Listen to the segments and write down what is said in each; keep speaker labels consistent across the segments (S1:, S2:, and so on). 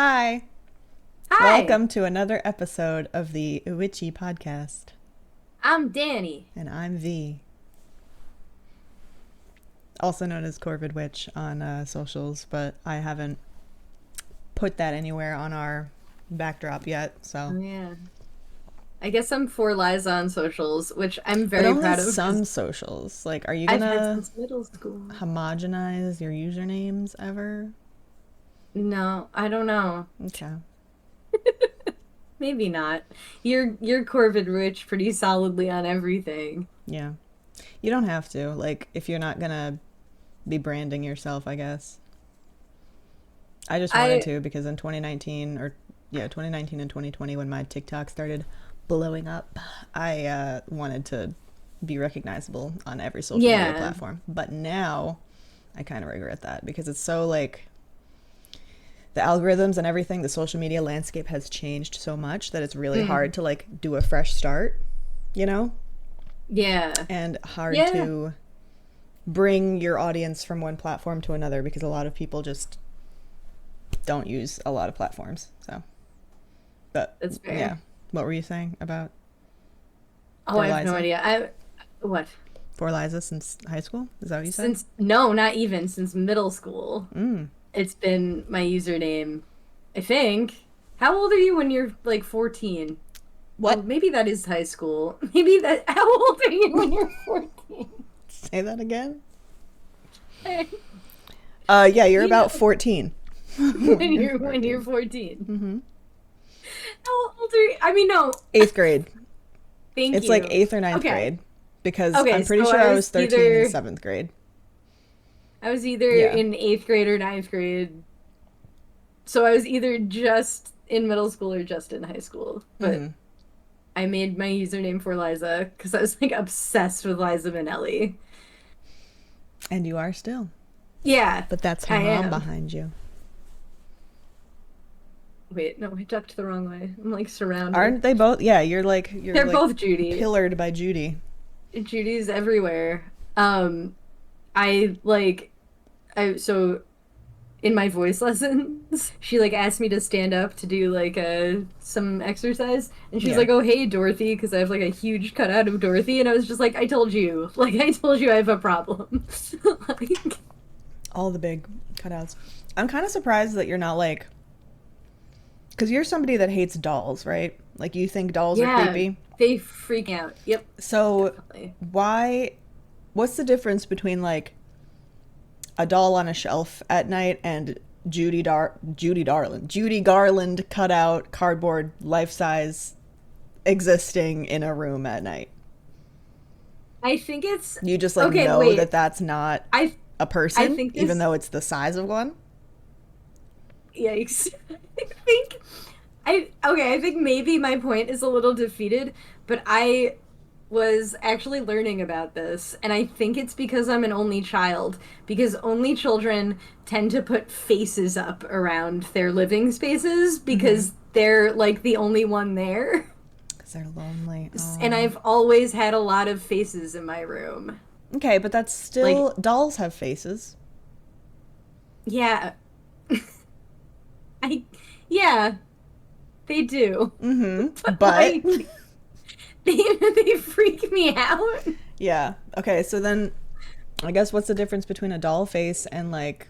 S1: Hi.
S2: Hi,
S1: Welcome to another episode of the IWICCI podcast.
S2: I'm Dani.
S1: And I'm V, also known as Corvid Witch on socials, but I haven't put that anywhere on our backdrop yet, so.
S2: Oh yeah. I guess I'm for Liza on socials, which I'm
S1: But
S2: very
S1: only
S2: proud of
S1: some
S2: because
S1: socials. Like, are you
S2: I've had
S1: gonna
S2: since middle school.
S1: homogenize your usernames ever?
S2: No, I don't know.
S1: Okay.
S2: Maybe not. You're Corvid Rich pretty solidly on everything.
S1: Yeah. You don't have to. Like, if you're not gonna be branding yourself, I guess. I just wanted
S2: I
S1: to because in 2019 or yeah, 2019 and 2020 when my TikTok started blowing up, I wanted to be recognizable on every social media
S2: yeah.
S1: platform. But now I kind of regret that because it's so like the algorithms and everything, the social media landscape has changed so much that it's really
S2: Mm,
S1: hard to like do a fresh start, you know?
S2: yeah.
S1: And hard
S2: Yeah.
S1: to bring your audience from one platform to another because a lot of people just don't use a lot of platforms. So, but
S2: That's
S1: yeah,
S2: fair.
S1: what were you saying about
S2: Oh,
S1: for
S2: I have no
S1: Liza?
S2: idea. What?
S1: For Liza since high school? Is that what you said?
S2: Since no, not even since middle school.
S1: Mm.
S2: It's been my username, I think. How old are you when you're like 14? Oh,
S1: What?
S2: maybe that is high school. Maybe that. How old are you when you're 14?
S1: Say that again?
S2: You
S1: Yeah, you're about
S2: know,
S1: 14
S2: when
S1: when you're
S2: you're
S1: 14.
S2: 14.
S1: Mm-hmm.
S2: How old are you? I mean, no.
S1: Eighth grade.
S2: Thank
S1: It's like
S2: you.
S1: eighth or ninth
S2: Okay.
S1: grade because
S2: Okay,
S1: I'm pretty
S2: so
S1: sure I was 13 in seventh grade.
S2: I was either
S1: Yeah.
S2: in eighth grade or ninth grade. So I was either just in middle school or just in high school. But
S1: Mm-hmm.
S2: I made my username for Liza because I was like obsessed with Liza Minnelli.
S1: And you are still.
S2: Yeah,
S1: But that's her
S2: I
S1: mom
S2: am.
S1: behind you.
S2: Wait, no, I ducked the wrong way. I'm like surrounded.
S1: Aren't they both? Yeah, you're
S2: They're
S1: like
S2: both Judy.
S1: pillared by Judy.
S2: Judy's everywhere. I like so in my voice lessons, she like asked me to stand up to do like some exercise, and she was
S1: Yeah.
S2: like, "Oh hey Dorothy," because I have like a huge cutout of Dorothy, and I was just like, "I told you, like I told you, I have a problem." Like,
S1: All the big cutouts. I'm kind of surprised that you're not like, because you're somebody that hates dolls, right? Like you think dolls are
S2: yeah,
S1: creepy.
S2: they freak out. Yep,
S1: So
S2: definitely.
S1: why? What's the difference between like a doll on a shelf at night and Judy Garland cutout cardboard life size existing in a room at night?
S2: I think it's
S1: You just like
S2: okay.
S1: know that
S2: Wait,
S1: that's not
S2: I
S1: a
S2: I
S1: person,
S2: think
S1: even
S2: this.
S1: though it's the size of one.
S2: Yikes! I think I think maybe my point is a little defeated, but I was actually learning about this, and I think it's because I'm an only child, because only children tend to put faces up around their living spaces
S1: Mm-hmm.
S2: because they're like the only one there.
S1: Because they're lonely.
S2: And
S1: Oh.
S2: I've always had a lot of faces in my room.
S1: Okay, but that's
S2: Like,
S1: still dolls have faces.
S2: yeah, I yeah, they do.
S1: Mm-hmm.
S2: But
S1: But
S2: like they freak me out.
S1: yeah. Okay, so then I guess what's the difference between a doll face and like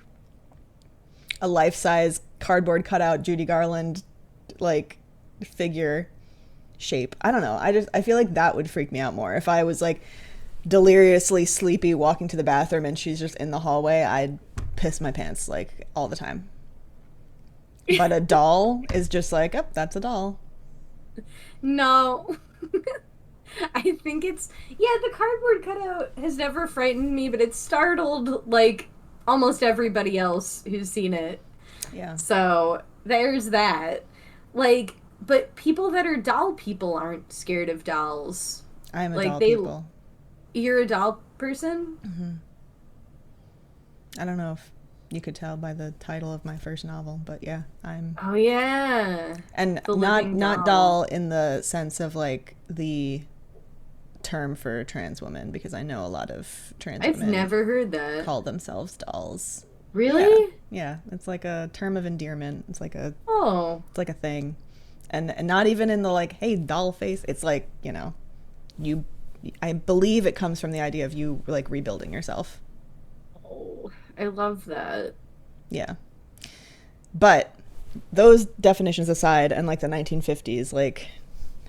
S1: a life-size cardboard cutout Judy Garland like figure shape? I don't know. I feel like that would freak me out more if I was like deliriously sleepy walking to the bathroom and she's just in the hallway. I'd piss my pants like all the time. But a doll is just like, oh, that's a doll.
S2: No. I think it's yeah, the cardboard cutout has never frightened me, but it's startled like almost everybody else who's seen it.
S1: Yeah.
S2: So there's that. Like, but people that are doll people aren't scared of dolls.
S1: I'm a
S2: Like
S1: doll
S2: they
S1: people.
S2: you're a doll person?
S1: I don't know if you could tell by the title of my first novel, but yeah, I'm
S2: Oh yeah.
S1: and
S2: The
S1: not
S2: living
S1: not
S2: doll.
S1: doll in the sense of like the term for trans women because I know a lot of trans
S2: I've
S1: women
S2: never heard that.
S1: call themselves dolls. Yeah.
S2: Really?
S1: Yeah, it's like a term of endearment.
S2: Oh,
S1: It's like a thing, and not even in the like, hey, doll face. It's like, you. I believe it comes from the idea of you like rebuilding yourself.
S2: oh, I love that.
S1: Yeah, but those definitions aside, and like the 1950s, like,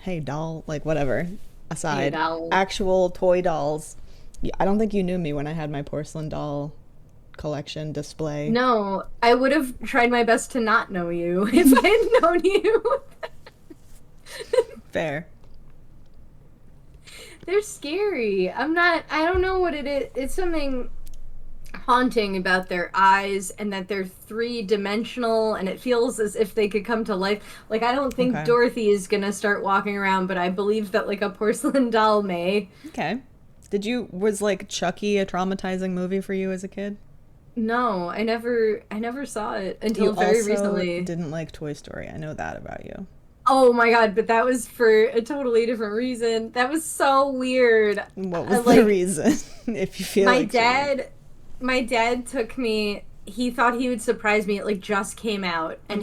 S1: hey, doll, like whatever,
S2: Hey,
S1: aside,
S2: doll.
S1: actual toy dolls. I don't think you knew me when I had my porcelain doll collection display.
S2: No, I would have tried my best to not know you if I had known you.
S1: Fair.
S2: They're scary. I don't know what it is. It's something haunting about their eyes and that they're three-dimensional and it feels as if they could come to life. Like, I don't think
S1: Okay.
S2: Dorothy is gonna start walking around, but I believe that like a porcelain doll may.
S1: Okay. Was like Chucky a traumatizing movie for you as a kid?
S2: No, I never saw it
S1: You
S2: until very
S1: also
S2: recently.
S1: didn't like Toy Story. I know that about you.
S2: Oh my God, but that was for a totally different reason. That was so weird.
S1: What was the
S2: Like
S1: reason, if you feel
S2: my
S1: like sharing?
S2: dad my dad took me, he thought he would surprise me. It like just came out and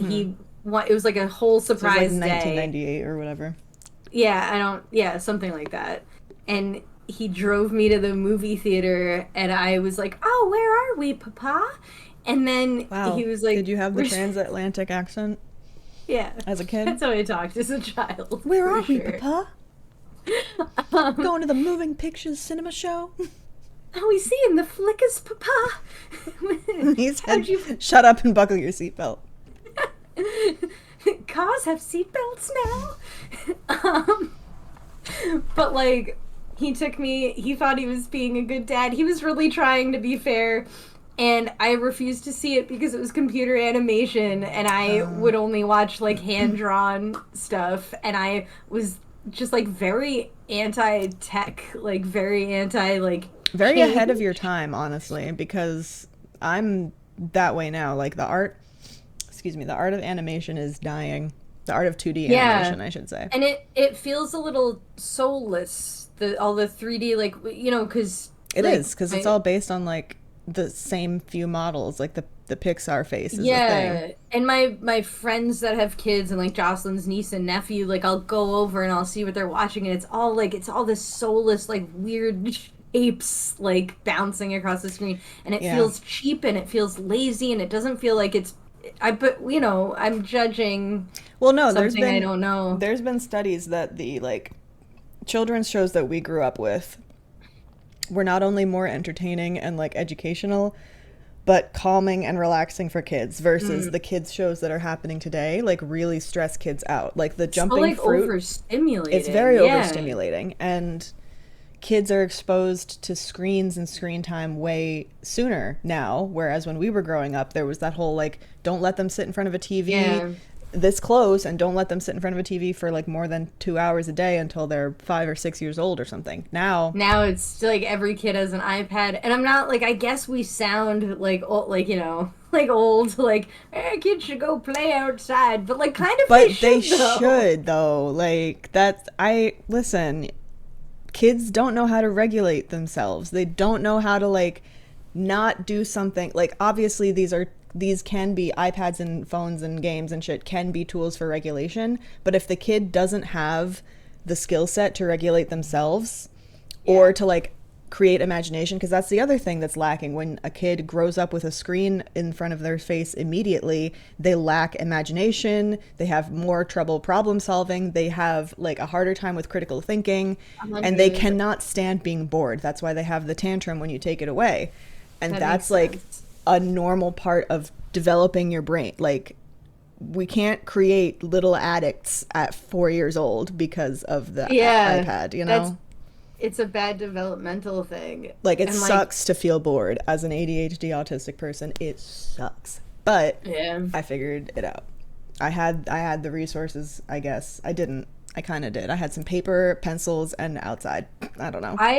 S2: it was like a whole
S1: So it was like
S2: surprise day.
S1: 1998 or whatever.
S2: Yeah, I don't, yeah, something like that. And he drove me to the movie theater and I was like, "Oh, where are we, Papa?" And then he
S1: Wow.
S2: was
S1: Did
S2: like,
S1: you have the
S2: "We're
S1: transatlantic accent
S2: yeah."
S1: as a kid?
S2: That's how I talked as a child,
S1: Where
S2: for
S1: are we,
S2: sure.
S1: Papa?
S2: Um,
S1: Going to the moving pictures cinema show?
S2: are we seeing the flickers, Papa?
S1: He
S2: How'd
S1: said,
S2: you
S1: shut up and buckle your seatbelt.
S2: cars have seatbelts now? um, but like he took me, he thought he was being a good dad. He was really trying to be fair, and I refused to see it because it was computer animation and I
S1: Um,
S2: would only watch like hand drawn stuff, and I was just like very anti tech, like very anti like
S1: very ahead of your
S2: change.
S1: time, honestly, because I'm that way now. Like the art of animation is dying. The art of 2D
S2: Yeah.
S1: animation, I should say.
S2: And it feels a little soulless, the all the 3D, like because
S1: It
S2: like
S1: is, because it's
S2: my
S1: all based on like the same few models. Like the Pixar face is a thing.
S2: yeah, and my friends that have kids and like Jocelyn's niece and nephew, like I'll go over and I'll see what they're watching and it's all this soulless like weird apes like bouncing across the screen, and it
S1: Yeah.
S2: feels cheap and it feels lazy and it doesn't feel like it's but I'm judging
S1: Well, no,
S2: something I don't know.
S1: there's been studies that the like children's shows that we grew up with were not only more entertaining and like educational, but calming and relaxing for kids versus
S2: Mm.
S1: the kids shows that are happening today like really stress kids out. Like the
S2: So
S1: jumping
S2: like
S1: fruit, it's
S2: overstimulating.
S1: very
S2: Yeah.
S1: overstimulating, and kids are exposed to screens and screen time way sooner now, whereas when we were growing up there was that whole like don't let them sit in front of a TV
S2: Yeah.
S1: this close and don't let them sit in front of a TV for like more than 2 hours a day until they're 5 or 6 years old or something. Now,
S2: Now it's like every kid has an iPad, and I'm not like I guess we sound like old, like like old, like kids should go play outside, but like kind of they
S1: but they
S2: should though.
S1: should though. Like that's I listen, kids don't know how to regulate themselves. They don't know how to like not do something. Like obviously these can be iPads and phones and games and shit can be tools for regulation, but if the kid doesn't have the skill set to regulate themselves or
S2: Yeah,
S1: to like create imagination, because that's the other thing that's lacking when a kid grows up with a screen in front of their face immediately. They lack imagination, they have more trouble problem solving, they have like a harder time with critical thinking, and they
S2: 100.
S1: cannot stand being bored. That's why they have the tantrum when you take it away, and
S2: That makes
S1: that's like
S2: sense.
S1: a normal part of developing your brain. Like we can't create little addicts at 4 years old because of the
S2: Yeah,
S1: iPad, you
S2: that's
S1: know?
S2: it's a bad developmental thing,
S1: Like it
S2: and like
S1: sucks to feel bored as an ADHD autistic person. It sucks. But
S2: yeah.
S1: I figured it out. I had the resources, I guess. I didn't. I kind of did. I had some paper, pencils, and outside. I don't know.
S2: I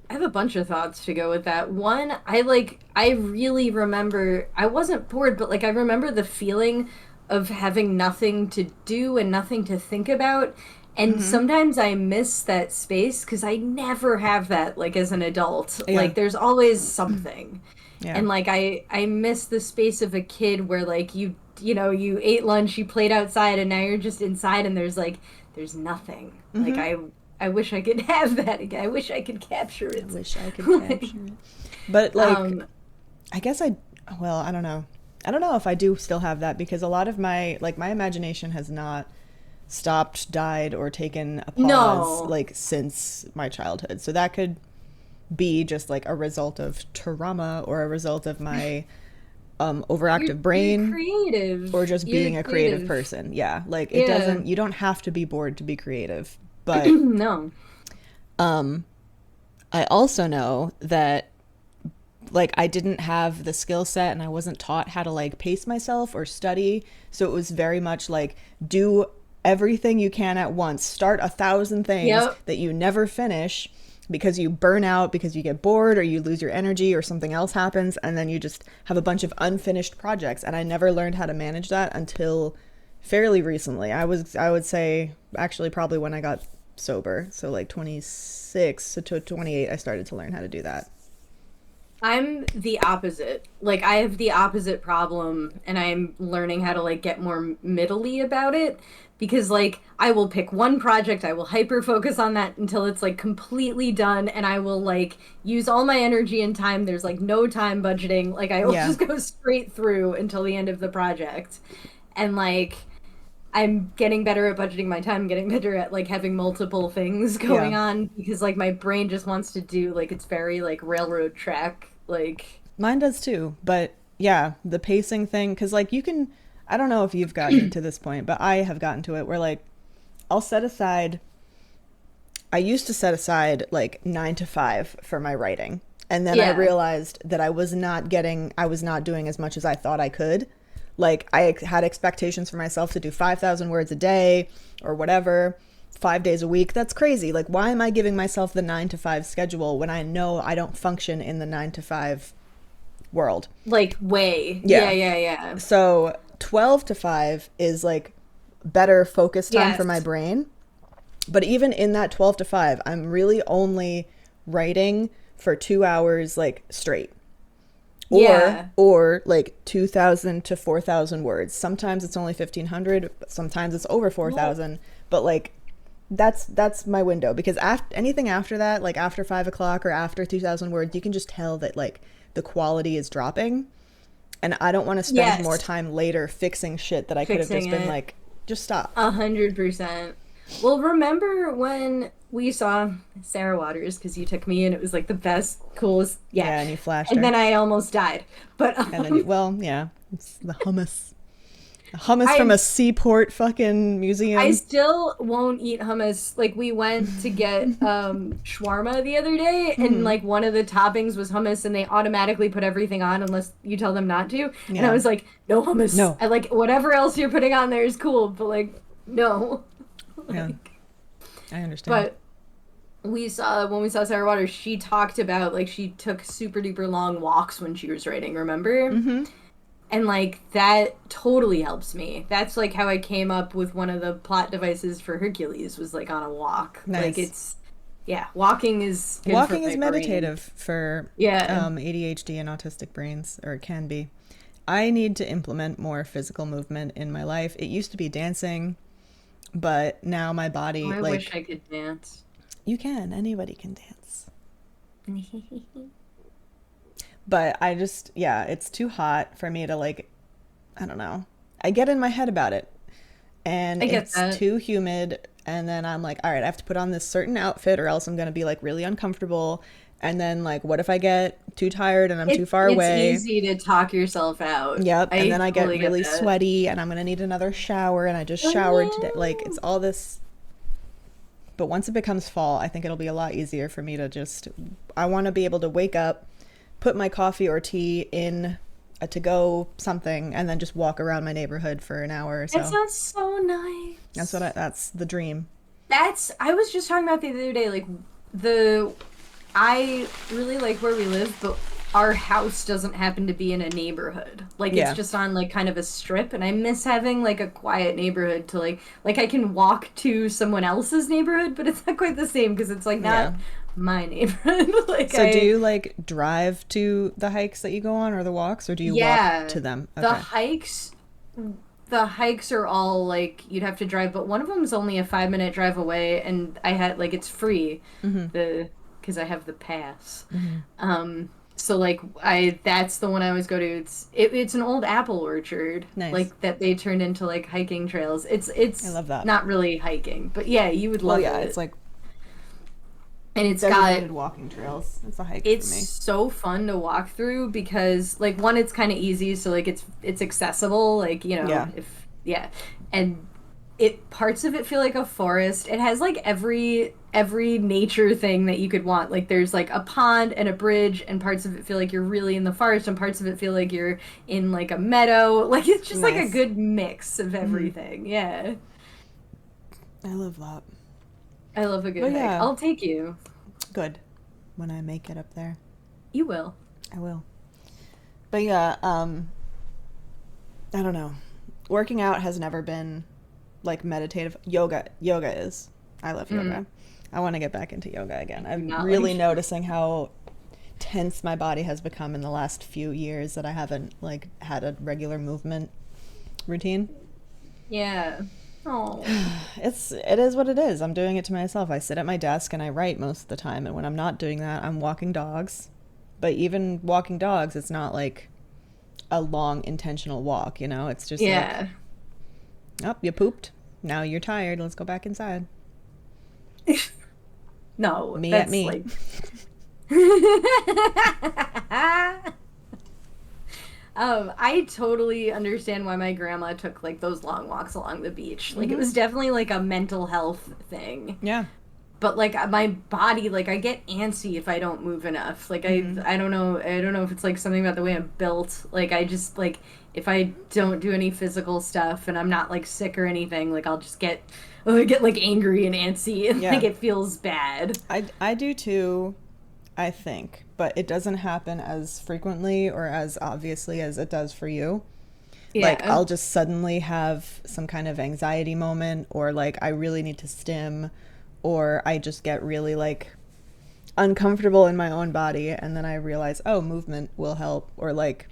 S2: have a bunch of thoughts to go with that. One, I really remember I wasn't bored, but like I remember the feeling of having nothing to do and nothing to think about. And sometimes I miss that space because I never have that like as an adult.
S1: Yeah.
S2: Like there's always something.
S1: Yeah.
S2: And like I miss the space of a kid where like you ate lunch, you played outside, and now you're just inside and there's nothing. Like
S1: Mm-hmm.
S2: I wish I could have that again. I wish I could capture
S1: I
S2: it.
S1: wish I could
S2: Like,
S1: capture it. But like,
S2: um
S1: I guess well, I don't know. I don't know if I do still have that because a lot of my imagination has not stopped, died, or taken a pause
S2: no.
S1: like since my childhood. So that could be just like a result of trauma or a result of my overactive
S2: You're
S1: brain or
S2: creative.
S1: just
S2: You're
S1: being a creative
S2: creative.
S1: person. Yeah, like
S2: Yeah.
S1: you don't have to be bored to be creative. But
S2: No.
S1: I also know that like I didn't have the skill set and I wasn't taught how to like pace myself or study. So it was very much like do everything you can at once. Start 1,000 things
S2: Yep.
S1: that you never finish because you burn out, because you get bored or you lose your energy or something else happens and then you just have a bunch of unfinished projects. And I never learned how to manage that until fairly recently. I would say actually probably when I got sober. So like 26 to 28 I started to learn how to do that.
S2: I'm the opposite. Like I have the opposite problem and I'm learning how to like get more middly about it because like I will pick one project, I will hyper focus on that until it's like completely done and I will like use all my energy and time. There's like no time budgeting. Like I will
S1: Yeah.
S2: just go straight through until the end of the project. And like I'm getting better at budgeting my time, getting better at like having multiple things
S1: Yeah.
S2: going on because like my brain just wants to do like it's very like railroad track like
S1: Mine does too. But yeah, the pacing thing, because like you can, I don't know if you've gotten to this point, but I have gotten to it where like I'll set aside, I used to set aside like 9 to 5 for my writing. And then I
S2: yeah.
S1: realized that I was not doing as much as I thought I could. Like I had expectations for myself to do 5,000 words a day or whatever, 5 days a week. That's crazy. Like, why am I giving myself the 9 to 5 schedule when I know I don't function in the 9 to 5 world?
S2: Like way. Yeah,
S1: Yeah.
S2: yeah, yeah.
S1: So 12 to 5 is like better focus time for my
S2: Yes.
S1: brain. But even in that 12 to 5, I'm really only writing for 2 hours like straight.
S2: Yeah.
S1: Or like 2,000 to 4,000 words. Sometimes it's only 1,500, sometimes it's over
S2: Well,
S1: 4,000, but like that's my window because anything after that, like after 5 o'clock or after 2,000 words, you can just tell that like the quality is dropping. And I don't want to spend more
S2: yes.
S1: time later fixing shit that I could have
S2: Fixing
S1: just been
S2: it.
S1: like, just stop.
S2: 100%. Well, remember when we saw Sarah Waters because you took me and it was like the best, coolest, yeah.
S1: Yeah, and you flashed
S2: And
S1: her.
S2: then I almost died. But
S1: And then, well, yeah, it's the hummus. Hummus from
S2: I
S1: a seaport fucking
S2: I
S1: museum.
S2: still won't eat hummus. Like we went to get shawarma the other day and
S1: Hmm.
S2: like one of the toppings was hummus and they automatically put everything on unless you tell them not to. And I
S1: Yeah.
S2: was like, "No hummus."
S1: No.
S2: I like whatever else you're putting on there is cool, but like no.
S1: Yeah,
S2: Like
S1: I understand.
S2: but we saw when we saw Sarah Waters, she talked about like she took super duper long walks when she was writing, remember?
S1: Mm-hmm.
S2: And like that totally helps me. That's like how I came up with one of the plot devices for Hercules was like on a walk. Like
S1: Nice.
S2: it's yeah, walking is good for
S1: Walking is
S2: my brain.
S1: meditative for
S2: Yeah.
S1: ADHD and autistic brains, or it can be. I need to implement more physical movement in my life. It used to be dancing, but now my
S2: Oh,
S1: body,
S2: I wish
S1: like,
S2: I could dance.
S1: you can, anybody can dance. But I just, yeah, it's too hot for me to, like, I don't know. I get in my head about it, and
S2: I get
S1: it's
S2: that.
S1: too humid, and then I'm like, all right, I have to put on this certain outfit, or else I'm going to be, like, really uncomfortable. And then, like, what if I get too tired and I'm too far
S2: It's
S1: away?
S2: easy to talk yourself out.
S1: Yep. And
S2: I
S1: then I get
S2: totally get
S1: really
S2: that.
S1: sweaty and I'm going to need another shower. And I just showered today. Like, it's
S2: Oh
S1: all this. But once it becomes fall, I think it'll be a lot easier for me to just. I want to be able to wake up, put my coffee or tea in a to go something, and then just walk around my neighborhood for an hour or
S2: no. That
S1: so.
S2: sounds so nice.
S1: That's the dream.
S2: I was just talking about the other day, like the I really like where we live, but our house doesn't happen to be in a neighborhood. Like it's
S1: Yeah.
S2: just on like kind of a strip and I miss having like a quiet neighborhood to like I can walk to someone else's neighborhood, but it's not quite the same because it's like not
S1: Yeah.
S2: my neighborhood. Like
S1: So do you like drive to the hikes that you go on or the walks, or do you walk
S2: yeah,
S1: to them?
S2: the
S1: Okay.
S2: hikes the hikes are all like you'd have to drive, but one of them is only a 5-minute drive away, and I had like it's free,
S1: Mm-hmm.
S2: the because I have the pass.
S1: Mm-hmm.
S2: So like I that's the one I always go to. It's an old apple orchard,
S1: Nice.
S2: like that they turned into like hiking trails.
S1: I
S2: It's
S1: love that.
S2: not really hiking, but yeah, you would
S1: Well,
S2: love
S1: yeah, it's
S2: it.
S1: like
S2: And it's got
S1: designated walking trails. It's a hike for
S2: it's
S1: me.
S2: so fun to walk through because like one it's kind of easy, so like it's accessible, like you know
S1: Yeah.
S2: if yeah, and it parts of it feel like a forest. It has like every nature thing that you could want. Like there's like a pond and a bridge, and parts of it feel like you're really in the forest, and parts of it feel like you're in like a meadow. Like it's just like a
S1: Nice.
S2: good mix of
S1: Mm-hmm.
S2: everything. Yeah,
S1: I love that.
S2: I love a good
S1: But
S2: hike.
S1: yeah,
S2: I'll take you.
S1: good. When I make it up there,
S2: You will.
S1: I will. But yeah, I don't know. Working out has never been like meditative. Yoga is. I love
S2: Mm.
S1: yoga. I want to get back into yoga again.
S2: Do
S1: I'm
S2: not
S1: really
S2: like.
S1: noticing how tense my body has become in the last few years that I haven't like had a regular movement routine.
S2: Yeah. Oh.
S1: It is what it is. I'm doing it to myself. I sit at my desk and I write most of the time, and when I'm not doing that, I'm walking dogs. But even walking dogs, it's not like a long intentional walk, you know? It's just like,
S2: Yeah.
S1: oh, you pooped. Now you're tired. Let's go back inside.
S2: No,
S1: Me at
S2: that's
S1: me.
S2: like. I totally understand why my grandma took like those long walks along the beach. Like it
S1: Hmm.
S2: was definitely like a mental health thing.
S1: Yeah.
S2: But like my body, like I get antsy if I don't move enough. Like
S1: Hmm.
S2: I don't know if it's like something about the way I'm built. Like I just like if I don't do any physical stuff and I'm not like sick or anything, like I'll just get oh, I get like angry and antsy and like
S1: Yeah.
S2: it feels bad.
S1: I do too, I think, but it doesn't happen as frequently or as obviously as it does for you. Like
S2: Yeah.
S1: I'll just suddenly have some kind of anxiety moment, or like I really need to stim, or I just get really like uncomfortable in my own body, and then I realize, oh, movement will help, or like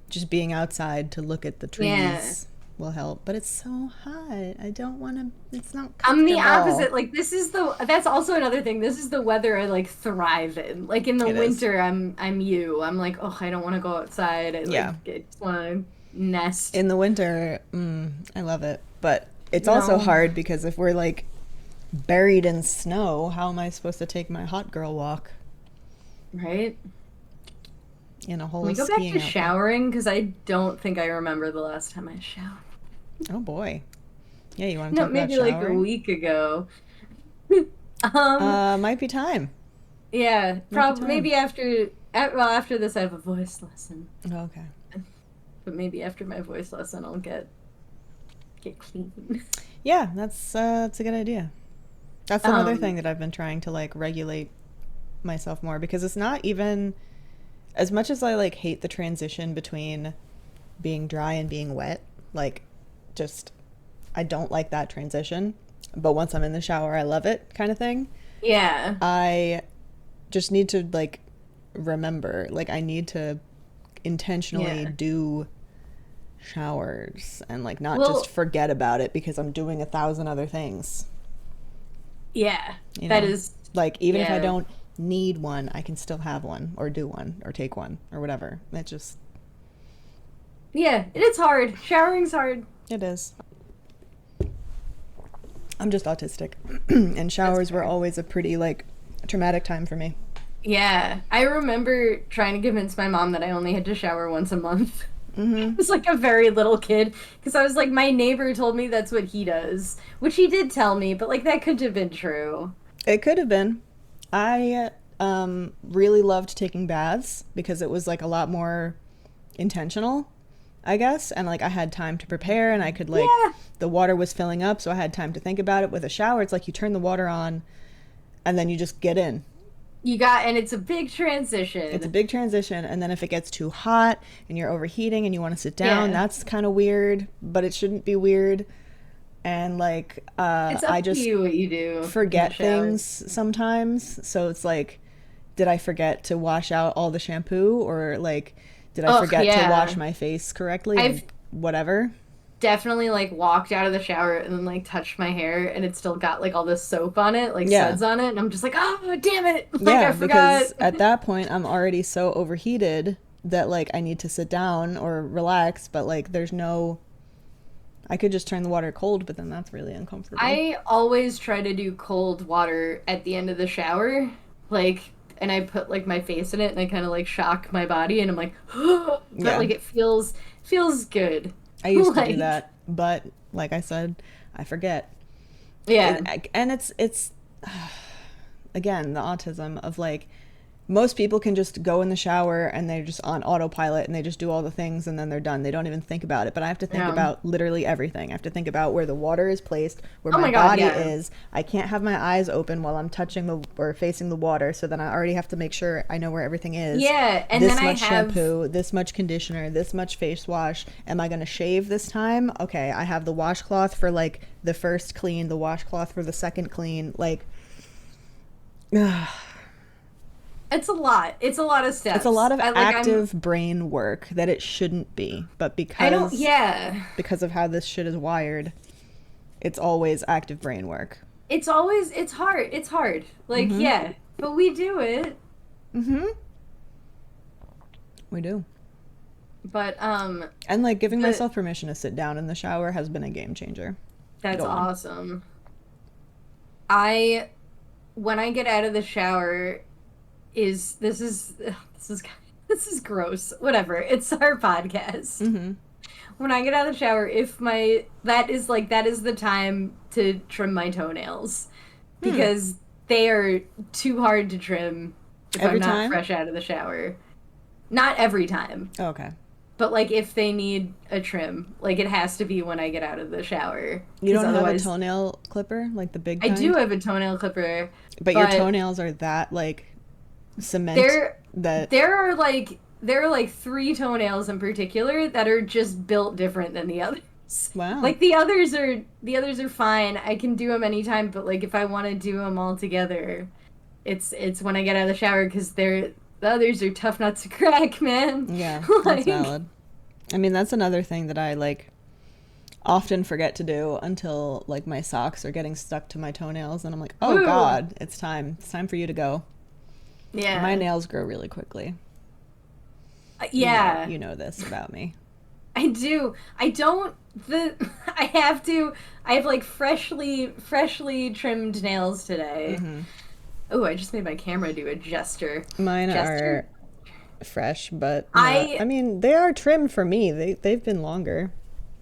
S1: just being outside to look at the
S2: Yeah.
S1: trees will help. But it's so hot. I don't want to, it's not
S2: I'm the
S1: comfortable.
S2: opposite. Like this is the that's also another thing. This is the weather I like thrive in. Like in the
S1: It is.
S2: winter I'm you. I'm like, "Oh, I don't want to go outside. I like
S1: Yeah.
S2: I just want to nest."
S1: In the winter, I love it. But it's also
S2: No.
S1: hard because if we're like buried in snow, how am I supposed to take my hot girl walk
S2: Right?
S1: in a
S2: Can we
S1: whole
S2: go back
S1: skiing
S2: to
S1: outfit?
S2: showering cuz I don't think I remember the last time I showered.
S1: Oh boy. Yeah, you want to
S2: No,
S1: talk about
S2: maybe like a
S1: showering?
S2: week ago. Um,
S1: Might be time.
S2: yeah,
S1: Might be
S2: probably
S1: time.
S2: maybe well after this I have a voice lesson.
S1: Oh, okay.
S2: But maybe after my voice lesson I'll get clean.
S1: Yeah, that's a good idea. That's another
S2: Um,
S1: thing that I've been trying to like regulate myself more, because it's not even as much as I like hate the transition between being dry and being wet. Like, just I don't like that transition. But once I'm in the shower, I love it, kind of thing.
S2: yeah.
S1: I just need to like remember, like I need to intentionally
S2: Yeah.
S1: do showers and like not just
S2: Well,
S1: forget about it because I'm doing 1,000 other things,
S2: yeah.
S1: you
S2: That
S1: know?
S2: is
S1: Like even if I
S2: yeah.
S1: don't need one, I can still have one or do one or take one or whatever. It just
S2: Yeah, it is hard. Showering's hard.
S1: it is. I'm just autistic. And
S2: That's
S1: showers were
S2: fair.
S1: always a pretty like traumatic time for me.
S2: Yeah. I remember trying to convince my mom that I only had to shower once a month. I
S1: Mhm.
S2: was like a very little kid because I was like, my neighbor told me that's what he does, which he did tell me, but like that couldn't have been true.
S1: It could have been. I really loved taking baths because it was like a lot more intentional, I guess. And like I had time to prepare, and I could like,
S2: Yeah.
S1: the water was filling up, so I had time to think about it. With a shower, it's like you turn the water on and then you just get in.
S2: And it's a big
S1: It's a
S2: transition.
S1: big transition. And then if it gets too hot and you're overheating and you want to sit down,
S2: Yeah.
S1: that's kind of weird, but it shouldn't be weird. and like
S2: It's up
S1: I
S2: to
S1: just
S2: you what you do in the
S1: forget
S2: shower.
S1: things sometimes. So it's like, did I forget to wash out all the shampoo, or like did I
S2: Ugh,
S1: forget to wash
S2: yeah.
S1: my face correctly and
S2: I've
S1: whatever.
S2: definitely like walked out of the shower and then like touched my hair and it still got like all this soap on it, like
S1: Yeah.
S2: suds on it, and I'm just like, oh damn it, like I
S1: Yeah,
S2: forgot.
S1: because at that point I'm already so overheated that like I need to sit down or relax, but like there's no, I could just turn the water cold, but then that's really uncomfortable.
S2: I always try to do cold water at the end of the shower, like, and I put like my face in it and I kind of like shock my body and I'm like, but
S1: Yeah.
S2: like it feels good.
S1: I used to do
S2: Like,
S1: that, but like I said, I forget.
S2: yeah.
S1: And it's again the autism of like most people can just go in the shower and they're just on autopilot and they just do all the things and then they're done. They don't even think about it. But I have to think
S2: Yeah.
S1: about literally everything. I have to think about where the water is placed, where
S2: Oh
S1: my
S2: my God,
S1: body
S2: yeah.
S1: is. I can't have my eyes open while I'm touching the or facing the water. So then I already have to make sure I know where everything is.
S2: Yeah, and then
S1: This
S2: I
S1: much
S2: have
S1: shampoo, this much conditioner, this much face wash. Am I going to shave this time? Okay, I have the washcloth for like the first clean, the washcloth for the second clean. Like,
S2: it's a lot. It's a lot of
S1: it's a lot
S2: steps.
S1: of
S2: I'm
S1: active brain work that it shouldn't be, but
S2: I don't yeah.
S1: because of how this shit is wired, it's always active brain work.
S2: It's always it's hard. It's hard. Like, yeah, but we do it.
S1: We do.
S2: But
S1: And like giving
S2: the
S1: myself permission to sit down in the shower has been a game changer.
S2: that's
S1: Go on.
S2: awesome. I when I get out of the shower is this is this is this is gross. Whatever. It's our podcast. When I get out of the shower, if my that is the time to trim my toenails because they are too hard to trim if I'm
S1: Every
S2: not
S1: time?
S2: fresh out of the shower. Not every time,
S1: Oh, okay.
S2: but like if they need a trim, like it has to be when I get out of the shower
S1: You
S2: because
S1: don't have a
S2: otherwise
S1: toenail clipper, like the big
S2: I do
S1: kind?
S2: have a toenail clipper,
S1: But your
S2: but
S1: toenails are that like cement
S2: there
S1: that
S2: there are like three toenails in particular that are just built different than the others.
S1: wow.
S2: Like the others are fine. I can do them anytime, but like if I want to do them all together, it's when I get out of the shower because the others are tough nuts to crack, man.
S1: Yeah, that's
S2: Like
S1: valid. I mean, that's another thing that I like often forget to do until like my socks are getting stuck to my toenails and I'm like, "Oh
S2: woo.
S1: god, it's time. It's time for you to go." My
S2: Yeah.
S1: nails grow really quickly.
S2: Yeah.
S1: You know this about me.
S2: I do. I don't the I have to I have like freshly trimmed nails today. Oh, I just made my camera do a gesture.
S1: Mine
S2: Gesture.
S1: are fresh, but not,
S2: I
S1: I mean, they are trimmed for me. They've been longer.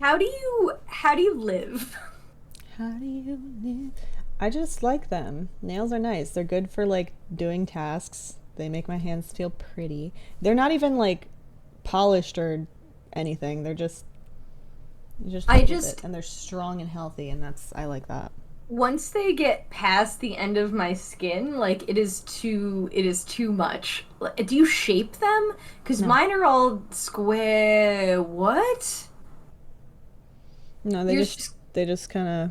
S2: how do you live?
S1: How do you live? I just like them. Nails are nice. They're good for like doing tasks. They make my hands feel pretty. They're not even like polished or anything. They're just you just
S2: I
S1: play with it,
S2: just
S1: and they're strong and healthy, and that's I like that.
S2: once they get past the end of my skin, like it is too much. Do you shape them? Because
S1: No,
S2: mine are all square. What?
S1: no,
S2: You're s-
S1: they just kind of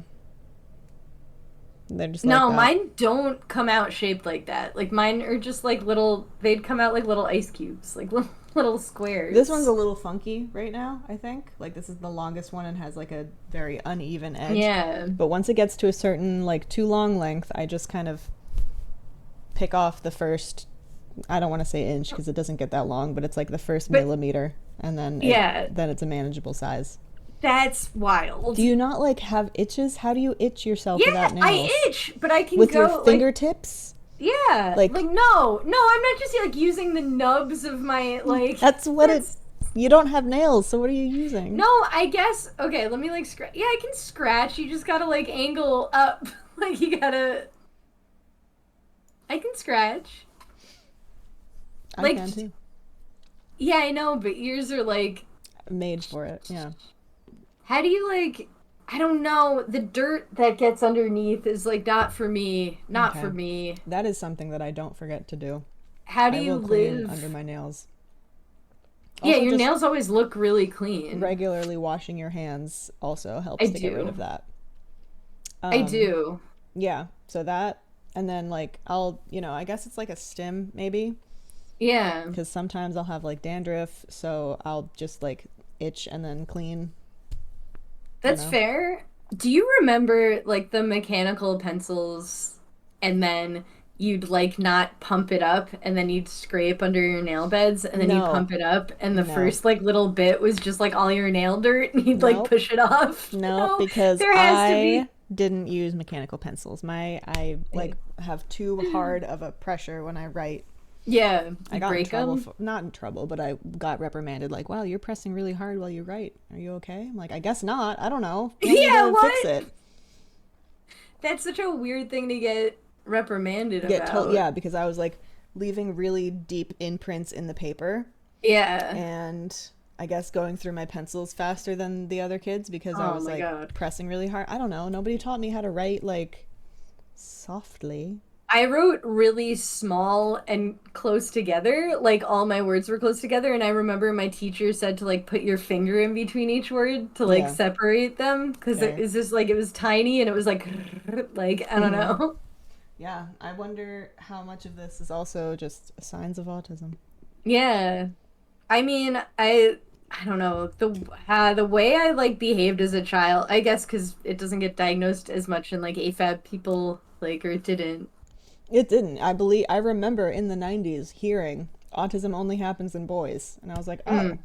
S1: they're just like
S2: no,
S1: that.
S2: mine don't come out shaped like that. Like mine are just like little. They'd come out like little ice cubes, like little
S1: This one's
S2: squares.
S1: a little funky right now. I think like this is the longest one and has like a very uneven edge.
S2: Yeah.
S1: But once it gets to a certain like too long length, I just kind of pick off the first, I don't want to say inch because it doesn't get that long, but it's like the first
S2: But
S1: millimeter, and
S2: yeah,
S1: then it's a manageable size.
S2: that's
S1: Do
S2: wild.
S1: you not like have itches? How do you itch yourself
S2: Yeah,
S1: without
S2: I
S1: nails?
S2: itch, but I can
S1: With your
S2: go like
S1: fingertips?
S2: yeah,
S1: Like
S2: like no, no, I'm not just like using the nubs of my like.
S1: that's what it.
S2: That's
S1: You don't have nails, so what are you using?
S2: no, I guess okay. Let me like scratch. Yeah, I can scratch. You just gotta like angle up. Like you gotta. I can scratch.
S1: I
S2: Like
S1: can too.
S2: yeah, I know, but yours are like.
S1: Made for it. Yeah.
S2: How do you like? I don't know. The dirt that gets underneath is like not for me. Not for
S1: Okay.
S2: me.
S1: That is something that I don't forget to do.
S2: How do
S1: I
S2: you
S1: will clean under
S2: live?
S1: my nails.
S2: Yeah,
S1: Also,
S2: your
S1: just
S2: nails always look really clean.
S1: regularly washing your hands also
S2: I
S1: helps to get rid
S2: do.
S1: of that.
S2: I do.
S1: Yeah, so that, and then like I'll, I guess it's like a stim maybe,
S2: Yeah.
S1: because sometimes I'll have like dandruff, so I'll just like itch and then clean, you
S2: That's
S1: know.
S2: fair. Do you remember like the mechanical pencils and then you'd like not pump it up and then you'd scrape under your nail beds and then you'd
S1: No,
S2: pump it up and the
S1: no,
S2: first like little bit was just like all your nail dirt and you'd like
S1: nope,
S2: push it off?
S1: nope,
S2: No,
S1: because
S2: there has to
S1: I
S2: be.
S1: didn't use mechanical pencils. I like have too hard of a pressure when I write.
S2: Yeah,
S1: I
S2: you
S1: got in
S2: break
S1: trouble
S2: them.
S1: for, not in trouble, but I got reprimanded like, "Wow, you're pressing really hard while you write. Are you okay?" I'm like, "I guess not. I don't know. You want me
S2: Yeah,
S1: to fix
S2: what?
S1: it?"
S2: That's such a weird thing to get reprimanded
S1: Get told,
S2: about.
S1: yeah, because I was like leaving really deep imprints in the paper,
S2: Yeah.
S1: and I guess going through my pencils faster than the other kids because I
S2: Oh
S1: was
S2: my
S1: like
S2: God.
S1: pressing really hard. I don't know. Nobody taught me how to write like softly.
S2: I wrote really small and close together. Like all my words were close together. And I remember my teacher said to like put your finger in between each word to like
S1: Yeah.
S2: separate them because it
S1: Fair.
S2: was just like it was tiny and it was like I don't
S1: Mhm.
S2: know.
S1: Yeah, I wonder how much of this is also just signs of autism.
S2: Yeah. I mean, I don't know. The way I like behaved as a child, I guess because it doesn't get diagnosed as much in like AFAB people like or it didn't.
S1: It didn't. I remember in the 90s hearing autism only happens in boys. And I was like, "Oh,
S2: Mm,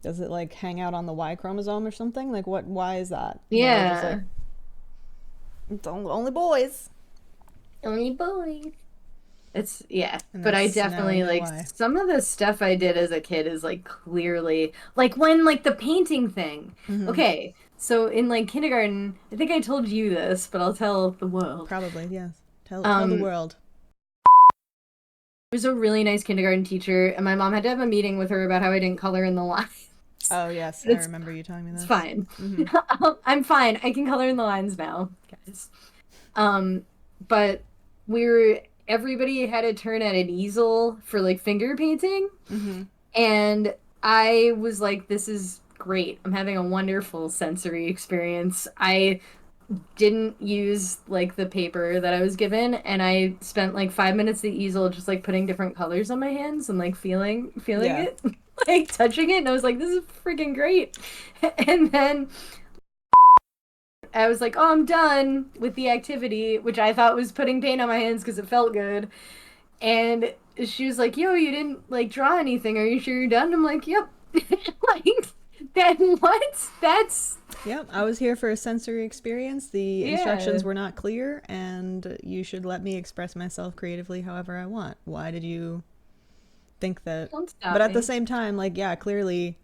S1: does it like hang out on the Y chromosome or something? Like why is that?" And they were just like,
S2: yeah.
S1: "It's only boys."
S2: Only boys. It's yeah,
S1: And
S2: but I
S1: that's now we
S2: definitely
S1: know
S2: like
S1: why.
S2: some of the stuff I did as a kid is like clearly like when like the painting thing.
S1: Mhm.
S2: Okay, so in like kindergarten, I think I told you this, but I'll tell the world.
S1: Probably, yes. Tell the
S2: Um,
S1: world.
S2: there was a really nice kindergarten teacher, and my mom had to have a meeting with her about how I didn't color in the lines.
S1: Oh, yes,
S2: But
S1: I
S2: it's
S1: remember you telling me
S2: it's
S1: this.
S2: fine.
S1: Mhm.
S2: I'm fine. I can color in the lines now, guys. Um, but we were everybody had a turn at an easel for like finger painting.
S1: Mhm.
S2: And I was like, this is great. I'm having a wonderful sensory experience. I didn't use like the paper that I was given, and I spent like 5 minutes at the easel just like putting different colors on my hands and like feeling
S1: Yeah.
S2: it, like touching it, and I was like, this is freaking great. And then I was like, oh, I'm done with the activity, which I thought was putting paint on my hands because it felt good. And she was like, "Yo, you didn't like draw anything. Are you sure you're done?" I'm like, "Yep." Like, then what? That's
S1: Yep, I was here for a sensory experience. The
S2: yeah.
S1: instructions were not clear, and you should let me express myself creatively however I want. Why did you think that?
S2: Don't
S1: But
S2: stop
S1: at the
S2: me.
S1: same time, like, yeah, clearly,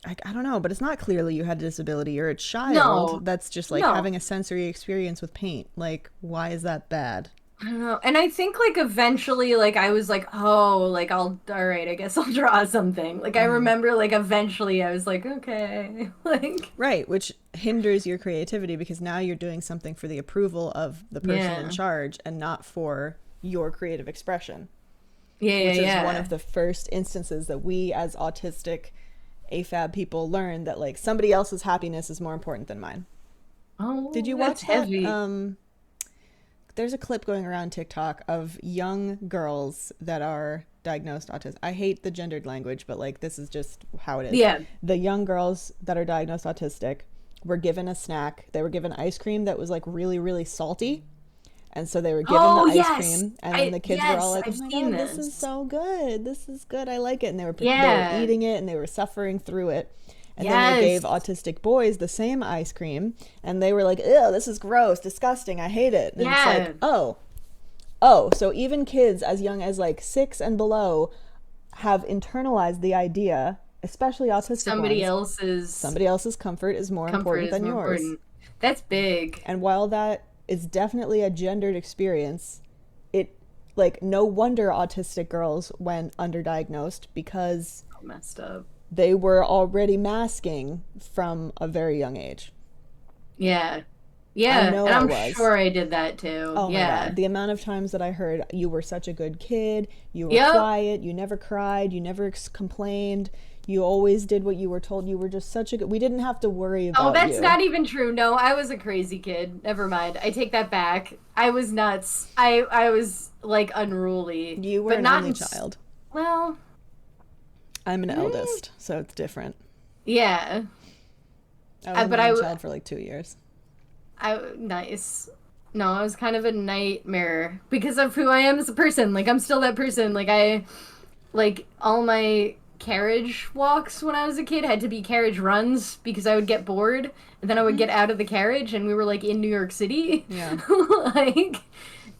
S1: I don't know, but it's not clearly you had a disability. You're a child
S2: No,
S1: that's just like
S2: no.
S1: having a sensory experience with paint. Like, why is that bad?
S2: I don't know. And I think like eventually, like I was like, oh, like all right, I guess I'll draw something. Like I
S1: Hmm.
S2: remember, like eventually, I was like, okay, like
S1: Right, which hinders your creativity because now you're doing something for the approval of the person in
S2: yeah,
S1: charge and not for your creative expression,
S2: yeah, yeah,
S1: which is one of
S2: yeah.
S1: the first instances that we as autistic AFAB people learn that like somebody else's happiness is more important than mine. Did
S2: Oh,
S1: you
S2: that's
S1: watch that?
S2: heavy.
S1: There's a clip going around TikTok of young girls that are diagnosed autism. I hate the gendered language, but like this is just how it is.
S2: Yeah.
S1: The young girls that are diagnosed autistic were given a snack. They were given ice cream that was like really, really salty. And so they were given the
S2: Oh
S1: ice
S2: yes,
S1: cream, and then
S2: I
S1: the kids were all
S2: yes,
S1: like, "Oh
S2: I've
S1: my
S2: seen
S1: god, this is
S2: this.
S1: so good! This is good! I like it!" And they were
S2: Yeah.
S1: eating it, and they were suffering through it. And then they gave
S2: Yes.
S1: autistic boys the same ice cream, and they were like, "Ew, this is gross, disgusting! I hate it!" And it's like,
S2: Yeah.
S1: oh, so even kids as young as like 6 and below have internalized the idea, especially autistic
S2: Somebody
S1: ones,
S2: else's
S1: somebody else's comfort is more
S2: comfort
S1: important
S2: is
S1: than
S2: more
S1: yours.
S2: important. That's big.
S1: And while that is definitely a gendered experience, it like no wonder autistic girls went underdiagnosed because
S2: So messed up.
S1: they were already masking from a very young age.
S2: Yeah.
S1: I
S2: Yeah.
S1: know
S2: And
S1: I
S2: I'm
S1: was.
S2: sure I did that too.
S1: Oh my
S2: Yeah.
S1: God. The amount of times that I heard you were such a good kid, you were
S2: Yep.
S1: quiet, you never cried, you never complained, You always did what you were told. You were just such a good. We didn't have to worry
S2: Oh,
S1: about
S2: that's
S1: you.
S2: not even true. No, I was a crazy kid. Never mind. I take that back. I was nuts. I was like unruly,
S1: You were
S2: but
S1: an
S2: not
S1: only
S2: in
S1: child.
S2: well,
S1: I'm an
S2: mm,
S1: eldest, so it's different.
S2: yeah.
S1: I was an
S2: But
S1: only child for like 2 years.
S2: nice. No, I was kind of a nightmare because of who I am as a person. Like I'm still that person. Like all my carriage walks when I was a kid had to be carriage runs because I would get bored and then I would get out of the carriage and we were like in New York City.
S1: Yeah.
S2: like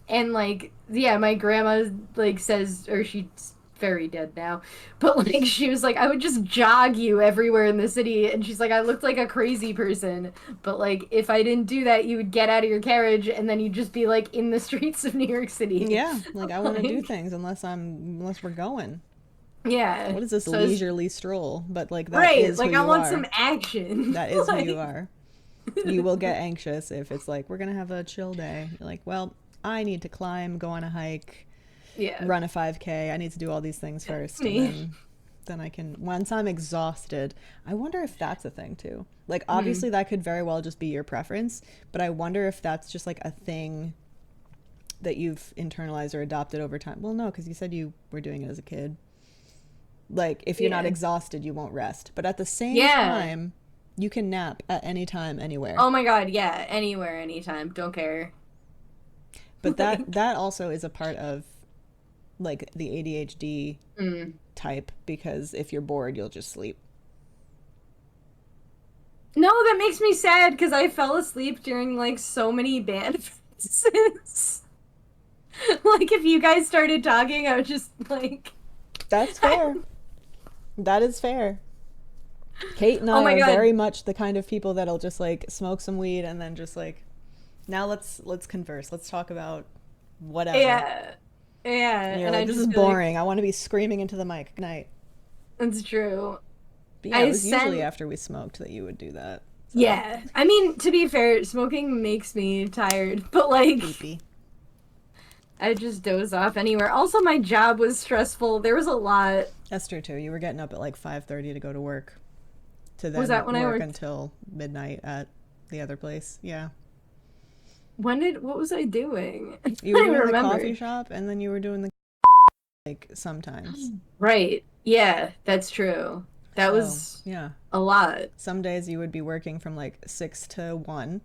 S2: and like yeah, my grandma like says or she's very dead now. But like she was like I would just jog you everywhere in the city and she's like I looked like a crazy person. But like if I didn't do that, you would get out of your carriage and then you'd just be like in the streets of New York City.
S1: Yeah, like I want to do
S2: like
S1: things unless we're going.
S2: yeah.
S1: What is this
S2: So it's
S1: leisurely stroll? But like that
S2: right.
S1: is who
S2: Like I
S1: you
S2: want some
S1: are.
S2: action.
S1: That is who you
S2: like
S1: are. You will get anxious if it's like we're gonna have a chill day. You're like, well, I need to climb, go on a hike,
S2: yeah.
S1: run a 5K. I need to do all these things
S2: That's
S1: first, and
S2: me.
S1: then I can. Once I'm exhausted, I wonder if that's a thing too. Like
S2: Hmm.
S1: obviously that could very well just be your preference, but I wonder if that's just like a thing that you've internalized or adopted over time. Well, no, because you said you were doing it as a kid. Like if you're not
S2: Yeah.
S1: exhausted, you won't rest. But at the same
S2: Yeah.
S1: time, you can nap at any time, anywhere.
S2: Oh my God. Yeah. Anywhere, anytime. Don't care.
S1: But that
S2: like.
S1: that also is a part of like the ADHD
S2: Mm.
S1: type because if you're bored, you'll just sleep.
S2: No, that makes me sad because I fell asleep during like so many band practices. like if you guys started talking, I was just like,
S1: That's fair. That is fair. Kate and
S2: oh
S1: I
S2: my
S1: are
S2: God.
S1: very much the kind of people that'll just like smoke some weed and then just like now let's converse. Let's talk about whatever.
S2: Yeah. Yeah.
S1: And you're
S2: And
S1: like,
S2: I
S1: this is
S2: just feel like
S1: boring. I want to be screaming into the mic. Good night.
S2: it's true.
S1: But yeah, it
S2: I
S1: was usually
S2: sent
S1: after we smoked that you would do that. So
S2: Yeah. I mean, to be fair, smoking makes me tired, but like
S1: sleepy.
S2: I just doze off anywhere. Also, my job was stressful. There was a lot.
S1: That's true too. You were getting up at like 5:30 to go to work, to
S2: Was
S1: then
S2: that when I
S1: work
S2: worked?
S1: until midnight at the other place. Yeah.
S2: What was I doing? I
S1: You were
S2: don't even
S1: doing the coffee
S2: remember.
S1: shop and then you were doing the like sometimes.
S2: Right. Yeah, that's true. That
S1: So,
S2: was
S1: yeah.
S2: a lot.
S1: Some days you would be working from like 6 to 1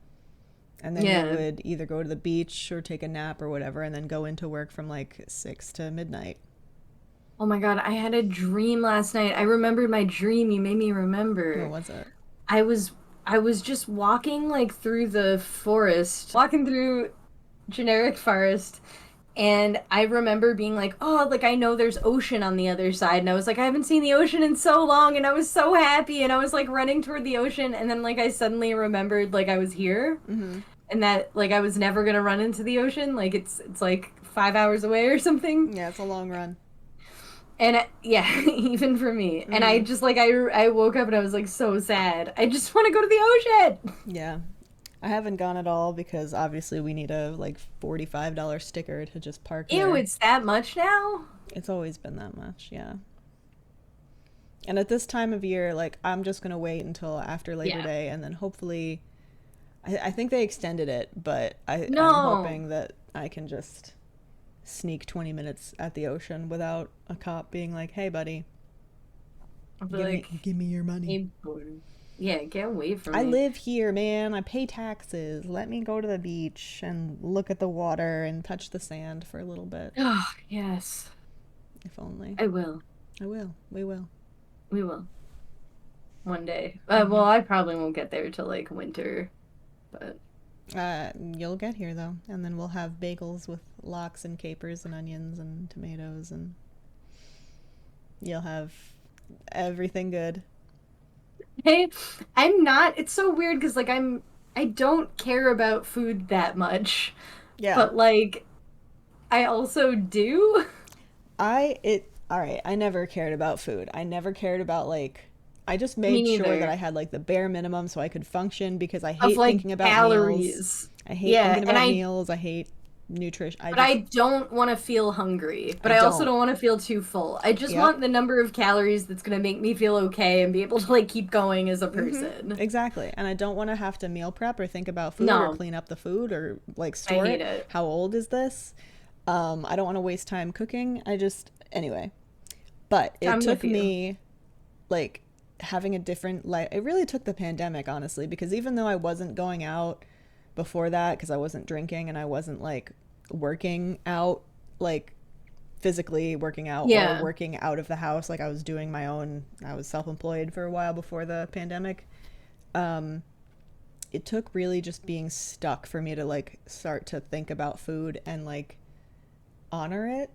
S1: and then you
S2: Yeah.
S1: would either go to the beach or take a nap or whatever and then go into work from like 6 to midnight.
S2: Oh my God, I had a dream last night. I remembered my dream. You made me
S1: What
S2: remember.
S1: was it?
S2: I was I was just walking like through the forest, walking through generic forest. And I remember being like, oh, like I know there's ocean on the other side. And I was like, I haven't seen the ocean in so long. And I was so happy. And I was like running toward the ocean. And then like I suddenly remembered like I was here
S1: Mhm.
S2: and that like I was never gonna run into the ocean. Like it's like 5 hours away or something.
S1: Yeah, it's a long run.
S2: And yeah, even for me. And I
S1: Mhm.
S2: just like I woke up and I was like so sad. I just want to go to the ocean.
S1: Yeah. I haven't gone at all because obviously we need a like $45 sticker to just park
S2: Ew,
S1: there.
S2: it's that much now?
S1: It's always been that much, yeah. And at this time of year, like I'm just gonna wait until after Labor
S2: Yeah.
S1: Day and then hopefully I think they extended it, but I'm
S2: No.
S1: hoping that I can just sneak 20 minutes at the ocean without a cop being like, "Hey, buddy,
S2: I'll be like,
S1: give me your money.
S2: hey, boy. Yeah, get away from
S1: I
S2: me.
S1: live here, man. I pay taxes. Let me go to the beach and look at the water and touch the sand for a little bit,
S2: Oh, yes.
S1: if only."
S2: I will.
S1: I will. We will.
S2: We will. One day. Well,
S1: Hmm.
S2: I probably won't get there till like winter, but
S1: You'll get here though, and then we'll have bagels with lox and capers and onions and tomatoes, and you'll have everything good.
S2: hey, I'm not. It's so weird because like I don't care about food that much,
S1: Yeah,
S2: but like I also do.
S1: all right. I never cared about food. I never cared about like. I just
S2: Me
S1: made sure that
S2: neither.
S1: I had like the bare minimum so I could function because I
S2: Of
S1: hate
S2: like
S1: thinking about meals.
S2: calories.
S1: I hate
S2: Yeah,
S1: thinking
S2: and
S1: about
S2: I
S1: meals. I hate. nutrition.
S2: But I don't want to feel hungry.
S1: I
S2: But I also
S1: don't.
S2: don't want to feel too full. I just
S1: Yep.
S2: want the number of calories that's going to make me feel okay and be able to like keep going as a person.
S1: Exactly. And I don't want to have to meal prep or think about food or
S2: No,
S1: clean up the food or like
S2: I
S1: store
S2: hate
S1: it.
S2: it.
S1: How old is this? I don't want to waste time cooking. I just, anyway. But it
S2: I'm
S1: took
S2: with you.
S1: me like having a different life. It really took the pandemic, honestly, because even though I wasn't going out before that, because I wasn't drinking and I wasn't like working out, like physically working out or
S2: Yeah.
S1: working out of the house, like I was doing my own, I was self employed for a while before the pandemic. Um, it took really just being stuck for me to like start to think about food and like honor it.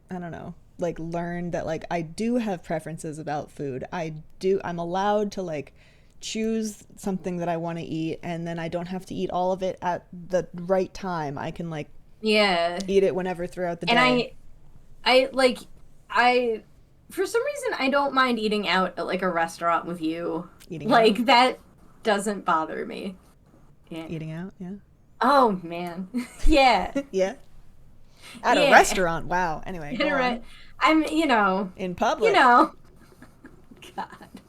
S1: I don't know. Like learn that like I do have preferences about food. I'm allowed to like choose something that I want to eat and then I don't have to eat all of it at the right time. I can like
S2: Yeah.
S1: eat it whenever throughout the
S2: And
S1: day.
S2: I like, I, for some reason, I don't mind eating out at like a restaurant with you.
S1: Eating out.
S2: Like, that doesn't bother me. Yeah.
S1: Eating out, yeah.
S2: Oh, man. Yeah.
S1: Yeah. At a
S2: Yeah.
S1: restaurant. Wow. Anyway, go on.
S2: Right. I'm,
S1: In
S2: you
S1: public.
S2: know, God.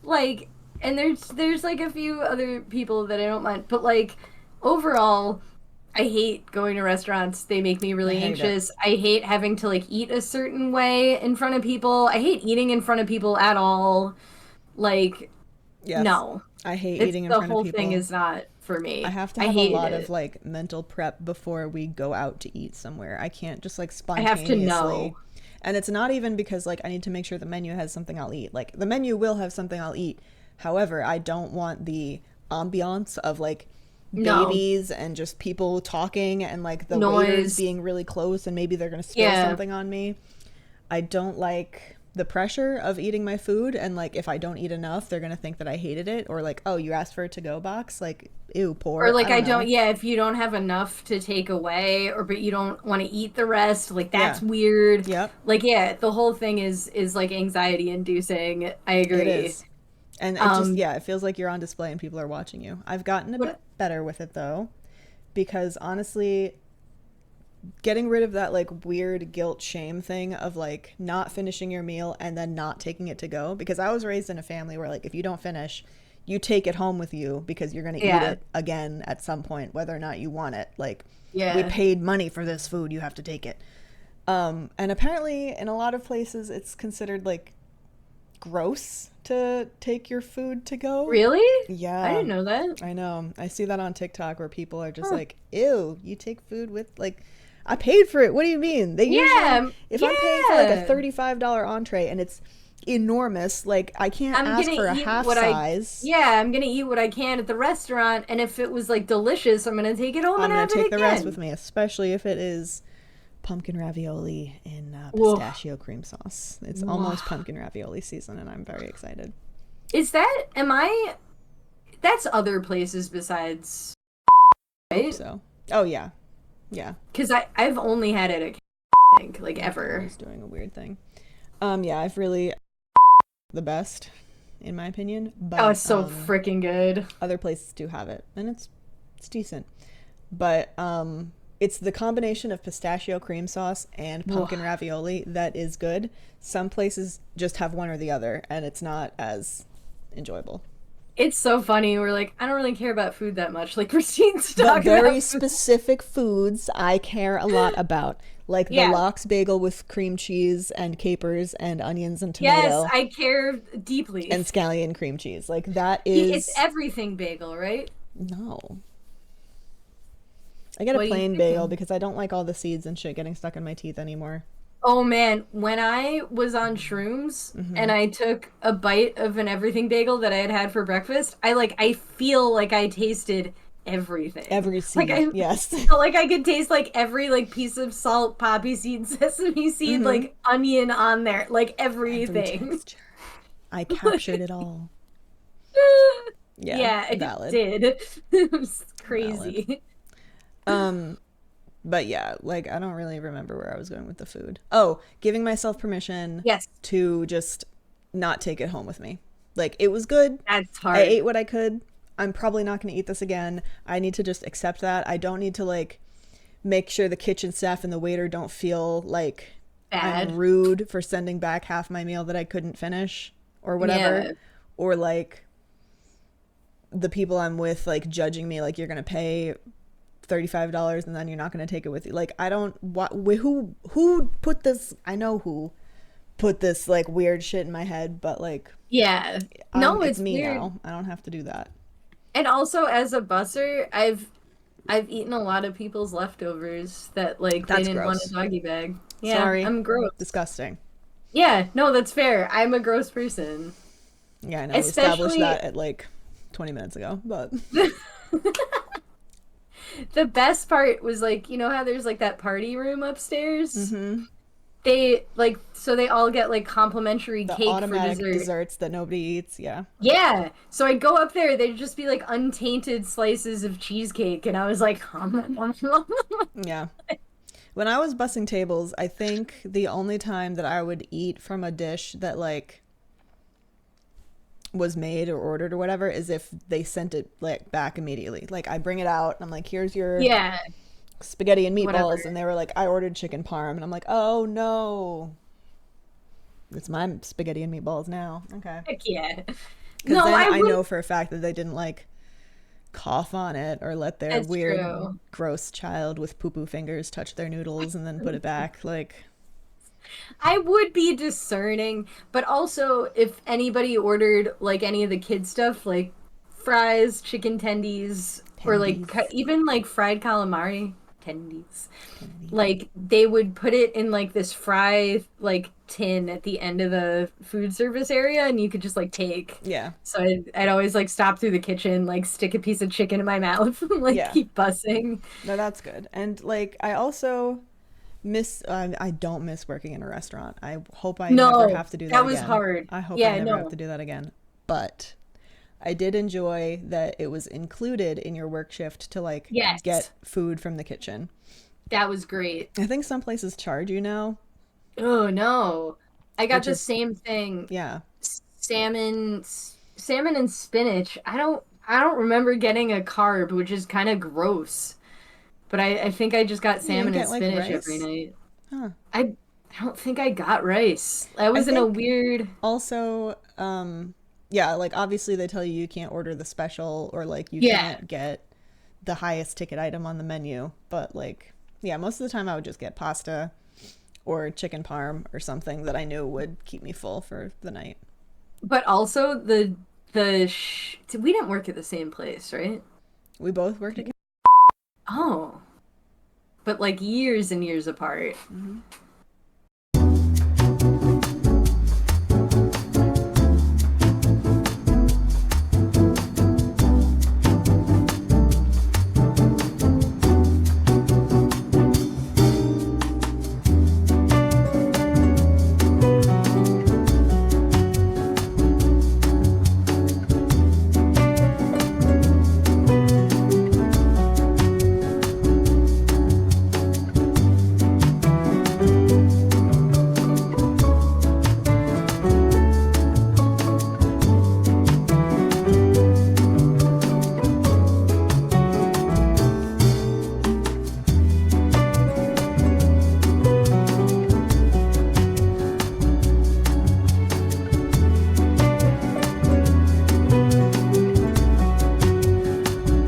S2: Like, and there's like a few other people that I don't mind, but like overall, I hate going to restaurants. They make me
S1: I
S2: really
S1: hate it.
S2: anxious. I hate having to like eat a certain way in front of people. I hate eating in front of people at all. Like,
S1: Yes.
S2: no.
S1: I hate
S2: It's
S1: eating in
S2: the
S1: front of
S2: whole thing
S1: people.
S2: is not for
S1: I
S2: me.
S1: have to
S2: I
S1: have a
S2: hated
S1: lot of
S2: it.
S1: like mental prep before we go out to eat somewhere. I can't just like
S2: I have to
S1: spontaneously.
S2: know.
S1: And it's not even because like I need to make sure the menu has something I'll eat. Like the menu will have something I'll eat. However, I don't want the ambiance of like
S2: No.
S1: babies and just people talking and like the waiters
S2: Noise.
S1: being really close and maybe they're going to spill
S2: Yeah.
S1: something on me. I don't like the pressure of eating my food and like if I don't eat enough, they're going to think that I hated it or like, "Oh, you asked for a to-go box?" Like, ew,
S2: Or
S1: poor. I
S2: like
S1: don't
S2: I
S1: know.
S2: don't, yeah, if you don't have enough to take away or but you don't want to eat the rest, like
S1: Yeah.
S2: that's weird.
S1: Yep.
S2: Like yeah, the whole thing is like anxiety inducing. I
S1: It
S2: agree.
S1: is. And it just,
S2: Um
S1: yeah, it feels like you're on display and people are watching you. I've gotten a bit
S2: but
S1: better with it though, because honestly, getting rid of that like weird guilt shame thing of like not finishing your meal and then not taking it to go, because I was raised in a family where like if you don't finish, you take it home with you because you're going to eat
S2: yeah.
S1: it again at some point, whether or not you want it. Like, we
S2: Yeah.
S1: paid money for this food, you have to take it. And apparently, in a lot of places, it's considered like gross to take your food to go.
S2: Really? I
S1: Yeah,
S2: didn't know that.
S1: I know. I see that on TikTok where people are just
S2: Huh.
S1: like, ew, you take food with, like, I paid for it. What do you mean? They usually,
S2: Yeah.
S1: if I'm paying for like a
S2: Yeah.
S1: $35 entree and it's enormous, like, I can't
S2: I'm
S1: ask
S2: gonna
S1: for a
S2: eat
S1: half
S2: what I
S1: size.
S2: yeah, I'm gonna eat what I can at the restaurant and if it was like delicious, I'm gonna take it home
S1: I'm
S2: and
S1: going
S2: have
S1: to take
S2: it
S1: the rest with
S2: again.
S1: me, especially if it is pumpkin ravioli in
S2: Whoa.
S1: pistachio cream sauce. It's
S2: Whoa.
S1: almost pumpkin ravioli season, and I'm very excited.
S2: Is that am I that's other places besides
S1: Hope
S2: right?
S1: so. Oh, yeah. Yeah.
S2: Because I've only had it at think like
S1: My phone
S2: ever.
S1: is doing a weird thing. Yeah, I've really the best, in my opinion,
S2: Oh,
S1: but
S2: it's so freaking good.
S1: other places do have it, and it's decent. But it's the combination of pistachio cream sauce and
S2: Whoa.
S1: pumpkin ravioli that is good. Some places just have one or the other, and it's not as enjoyable.
S2: It's so funny. We're like, I don't really care about food that much. Like Christine's
S1: But
S2: talking
S1: very
S2: about food.
S1: specific foods I care a lot about, like the
S2: Yeah.
S1: lox bagel with cream cheese and capers and onions and
S2: Yes,
S1: tomato
S2: I care deeply.
S1: and scallion cream cheese. Like that
S2: It's
S1: is
S2: everything bagel, right?
S1: no. I get a
S2: What are you
S1: plain bagel
S2: thinking?
S1: because I don't like all the seeds and shit getting stuck in my teeth anymore.
S2: Oh man, when I was on shrooms and I took a bite of an everything bagel that I had had for breakfast, I feel like I tasted everything.
S1: Every
S2: Like
S1: seed,
S2: I
S1: yes.
S2: felt like I could taste like every like piece of salt, poppy seed, sesame seed, like onion on there, like
S1: Every
S2: everything.
S1: texture. I captured it all. Yeah,
S2: Yeah, I
S1: valid.
S2: did. It was
S1: Valid.
S2: crazy.
S1: Um, but yeah, like I don't really remember where I was going with the food. Oh, giving myself permission
S2: Yes,
S1: to just not take it home with me. Like it was good.
S2: that's
S1: I
S2: hard.
S1: ate what I could. I'm probably not going to eat this again. I need to just accept that. I don't need to like make sure the kitchen staff and the waiter don't feel like I'm
S2: Bad.
S1: rude for sending back half my meal that I couldn't finish or whatever.
S2: Yeah.
S1: Or like the people I'm with like judging me like you're going to pay $35 and then you're not going to take it with you. Like I don't who put this, I know who put this like weird shit in my head, but like
S2: Yeah. No,
S1: it's
S2: it's
S1: me
S2: weird.
S1: now. I don't have to do that.
S2: And also as a busser, I've eaten a lot of people's leftovers that like they
S1: That's
S2: didn't want a
S1: gross.
S2: doggy bag. Yeah,
S1: Sorry.
S2: I'm gross.
S1: Disgusting.
S2: Yeah, no, that's fair. I'm a gross person.
S1: Yeah, I know. We established
S2: Especially
S1: that at like 20 minutes ago, but
S2: the best part was like, you know how there's like that party room upstairs?
S1: hmm
S2: They like so they all get like complimentary
S1: the
S2: cake for
S1: automatic
S2: dessert.
S1: desserts that nobody eats. Yeah.
S2: Yeah. So I'd go up there, they'd just be like untainted slices of cheesecake, and I was like,
S1: Yeah. When I was bussing tables, I think the only time that I would eat from a dish that like was made or ordered or whatever is if they sent it like back immediately. Like I bring it out and I'm like, here's your
S2: yeah,
S1: spaghetti and meatballs,
S2: whatever.
S1: and they were like, I ordered chicken parm, and I'm like, oh no, it's my spaghetti and meatballs now. Okay.
S2: Heck yeah.
S1: Because
S2: No,
S1: then
S2: I
S1: I
S2: would.
S1: know for a fact that they didn't like cough on it or let their
S2: That's
S1: weird,
S2: true.
S1: gross child with poo poo fingers touch their noodles and then put it back. Like,
S2: I would be discerning, but also if anybody ordered like any of the kid stuff, like fries, chicken tendies, or like
S1: tendies,
S2: even like fried calamari tendies,
S1: tendies.
S2: like they would put it in like this fry like tin at the end of the food service area, and you could just like take.
S1: Yeah,
S2: So I'd always like stop through the kitchen, like stick a piece of chicken in my mouth, and like
S1: yeah.
S2: keep bussing.
S1: No, that's good. And like, I also miss, I don't miss working in a restaurant. I hope I never
S2: No,
S1: have to do that
S2: that was
S1: again.
S2: hard.
S1: I hope I
S2: Yeah,
S1: never have
S2: no.
S1: to do that again. But I did enjoy that it was included in your work shift to like get
S2: Yes,
S1: food from the kitchen.
S2: that was great.
S1: I think some places charge you now,
S2: Oh no. I got
S1: which
S2: the
S1: is,
S2: same thing.
S1: yeah.
S2: Salmon and spinach. I don't remember getting a carb, which is kind of gross. But I think I just got
S1: You didn't
S2: salmon and
S1: get like
S2: spinach every
S1: rice?
S2: night.
S1: Huh.
S2: I don't think I got rice. I
S1: I
S2: was in a
S1: think
S2: weird.
S1: also, yeah, like obviously they tell you you can't order the special or like you
S2: Yeah.
S1: can't get the highest ticket item on the menu. But like, yeah, most of the time I would just get pasta or chicken parm or something that I knew would keep me full for the night.
S2: But also we didn't work at the same place, right?
S1: We both worked again.
S2: Oh. But like years and years apart.
S1: Hmm.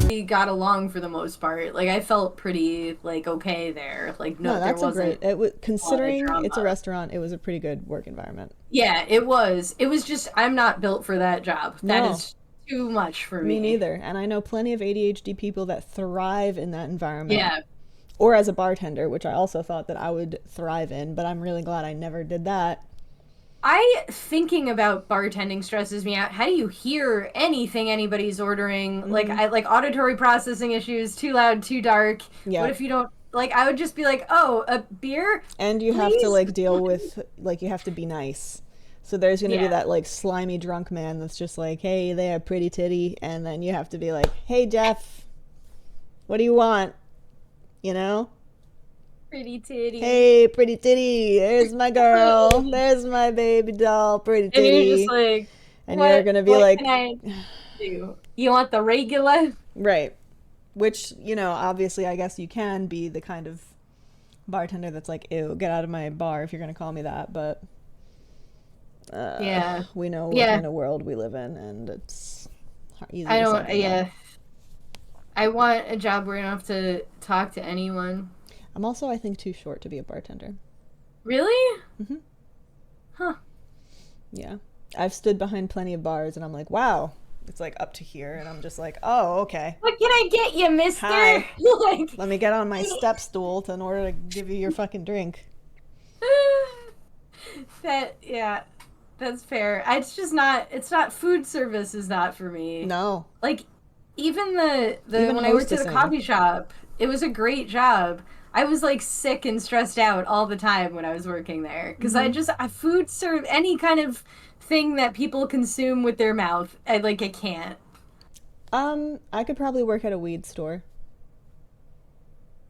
S2: We got along for the most part. Like I felt pretty like okay there. Like
S1: No,
S2: no, there
S1: that's a
S2: wasn't
S1: great. It was
S2: a lot of
S1: considering it's a
S2: drama.
S1: restaurant. It was a pretty good work environment.
S2: Yeah, it was. It was just I'm not built for that job. That
S1: No,
S2: is too much for
S1: me
S2: me.
S1: neither. And I know plenty of ADHD people that thrive in that environment.
S2: Yeah.
S1: Or as a bartender, which I also thought that I would thrive in, but I'm really glad I never did that.
S2: I thinking about bartending stresses me out. How do you hear anything anybody's ordering? Like
S1: Hmm.
S2: I like auditory processing issues, too loud, too dark. What
S1: Yeah.
S2: if you don't like I would just be like, "Oh, a beer,
S1: And you have to
S2: please?"
S1: like deal with like you have to be nice. So there's going to be
S2: Yeah.
S1: that like slimy drunk man that's just like, "Hey, they have pretty titty," and then you have to be like, "Hey, Jeff, what do you want?" You know?
S2: Pretty titty.
S1: "Hey, pretty titty. There's my girl. There's my baby doll, pretty
S2: And you're just
S1: titty."
S2: like,
S1: And you're
S2: "What
S1: going to be
S2: what
S1: like,
S2: can I do? You want the regular?"
S1: "Right. Which, you know, obviously I guess you can be the kind of bartender that's like, ew, get out of my bar if you're going to call me that. But
S2: Yeah.
S1: we know what
S2: Yeah.
S1: kind of world we live in, and it's
S2: I
S1: easier said
S2: don't,
S1: than done.
S2: yeah. I want a job where I don't have to talk to anyone.
S1: I'm also, I think, too short to be a bartender.
S2: Really?
S1: Hmm.
S2: Huh.
S1: Yeah. I've stood behind plenty of bars and I'm like, wow, it's like up to here. And I'm just like, oh, okay.
S2: What can I get you, mister?
S1: Hi.
S2: Like,
S1: Let me get on my step stool in order to give you your fucking drink.
S2: that, yeah, that's fair. It's just not, it's not, food service is not for me.
S1: No.
S2: Like, even the
S1: Even
S2: when I worked at a
S1: hostessing.
S2: coffee shop, it was a great job. I was like sick and stressed out all the time when I was working there because
S1: Hmm.
S2: I food serve any kind of thing that people consume with their mouth. I can't.
S1: I could probably work at a weed store.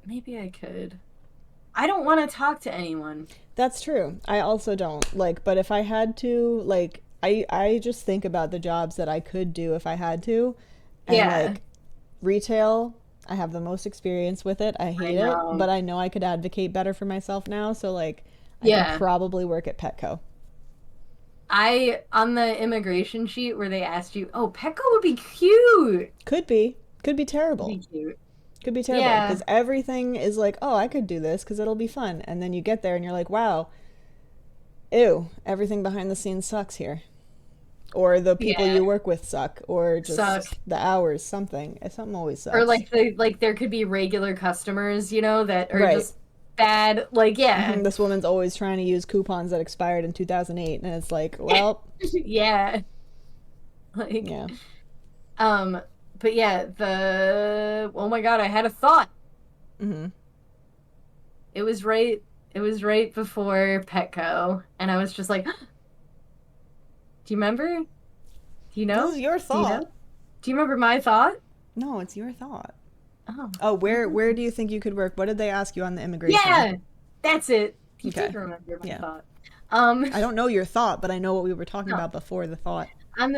S2: Maybe I could. I don't want to talk to anyone.
S1: That's true. I also don't. Like, but if I had to, like, I just think about the jobs that I could do if I had to. And
S2: Yeah,
S1: like retail, I have the most experience with it. I
S2: I
S1: hate it,
S2: know.
S1: but I know I could advocate better for myself now, so like I could
S2: Yeah.
S1: probably work at Petco.
S2: I on the immigration sheet where they asked you, "Oh, Petco would be cute."
S1: Could be. Could be
S2: Would
S1: terrible.
S2: be cute.
S1: Could be terrible
S2: Yeah.
S1: because everything is like, "Oh, I could do this because it'll be fun." And then you get there and you're like, "Wow, ew, everything behind the scenes sucks here." Or the people
S2: Yeah.
S1: you work with suck, or
S2: Suck.
S1: just the hours, something. Something always
S2: Or
S1: sucks.
S2: like there could be regular customers, that are
S1: Right.
S2: just bad. Like, yeah.
S1: This woman's always trying to use coupons that expired in 2008, and it's like, well,
S2: Yeah. Like,
S1: yeah.
S2: um, but yeah, the oh my God, I had a thought.
S1: Hmm.
S2: It was right it was right before Petco, and I was just like, do you remember? Do you
S1: This
S2: know?
S1: is your
S2: Do you
S1: thought.
S2: know? Do you remember my thought?
S1: No, it's your thought.
S2: Oh.
S1: Oh, where
S2: Okay.
S1: do you think you could work? What did they ask you on the immigration?
S2: Yeah, that's it. You did
S1: Okay.
S2: remember my
S1: Yeah.
S2: thought.
S1: I don't know your thought, but I know what we were talking
S2: No.
S1: about before the thought.
S2: On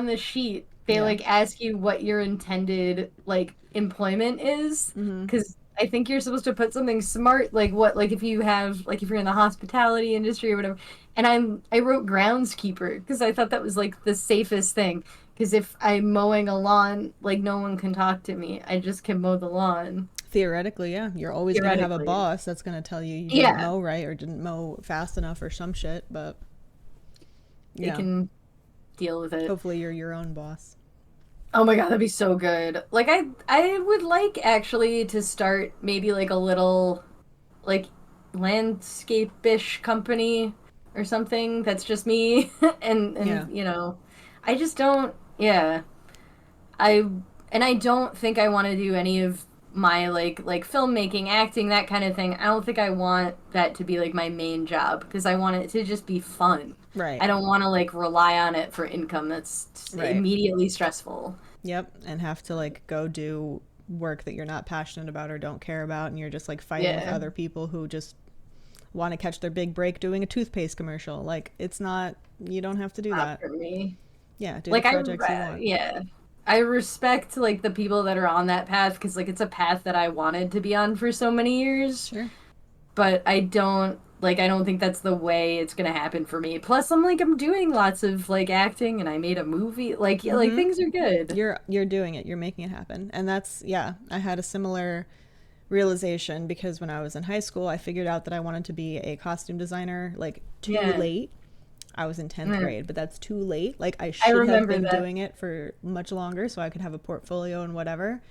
S2: the sheet, they
S1: Yeah.
S2: like ask you what your intended like employment is,
S1: Hmm.
S2: because I think you're supposed to put something smart, like what, like if you're in the hospitality industry or whatever. And I wrote groundskeeper because I thought that was like the safest thing. Because if I'm mowing a lawn, like no one can talk to me. I just can mow the lawn
S1: Theoretically, yeah. You're always going to have a
S2: theoretically.
S1: boss that's going to tell you you didn't
S2: Yeah,
S1: mow right or didn't mow fast enough or some shit, but
S2: they
S1: yeah.
S2: can deal with it.
S1: Hopefully you're your own boss.
S2: Oh my God, that'd be so good. Like I would like actually to start maybe like a little like landscape-ish company or something that's just me
S1: Yeah.
S2: and I just don't, yeah. I and I don't think I want to do any of my like filmmaking, acting, that kind of thing. I don't think I want that to be like my main job because I want it to just be fun.
S1: Right.
S2: I don't want to like rely on it for income that's
S1: Right.
S2: immediately stressful.
S1: Yep. And have to like go do work that you're not passionate about or don't care about, and you're just like fighting with
S2: Yeah,
S1: other people who just want to catch their big break doing a toothpaste commercial. Like, it's not, you don't have to do
S2: not
S1: that.
S2: for me.
S1: Yeah, do the
S2: Like
S1: projects you want.
S2: yeah. I respect like the people that are on that path because like it's a path that I wanted to be on for so many years,
S1: Sure.
S2: but I don't think that's the way it's gonna happen for me. Plus, I'm doing lots of like acting, and I made a movie. Like, yeah, like
S1: Mm-hmm.
S2: things are good.
S1: You're doing it. You're making it happen. And that's, yeah, I had a similar realization because when I was in high school, I figured out that I wanted to be a costume designer like too
S2: Yeah,
S1: late. I was in 10th
S2: mm,
S1: grade, but that's too late. Like, I
S2: I
S1: should have
S2: remember
S1: been
S2: that.
S1: doing it for much longer so I could have a portfolio and whatever.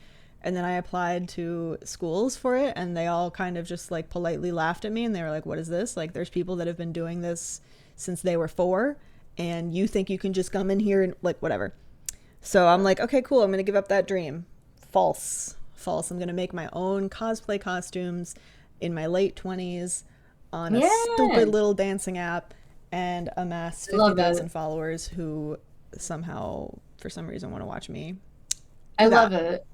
S1: And then I applied to schools for it, and they all kind of just like politely laughed at me, and they were like, "What is this? Like, there's people that have been doing this since they were 4, and you think you can just come in here and like whatever." So I'm like, "Okay, cool. I'm going to give up that dream." False. False. I'm going to make my own cosplay costumes in my late 20s on a
S2: Yeah,
S1: stupid
S2: I
S1: little dancing app and amass
S2: love
S1: 50,000
S2: it.
S1: followers who somehow, for some reason, want to watch me
S2: I
S1: do
S2: love
S1: that.
S2: it.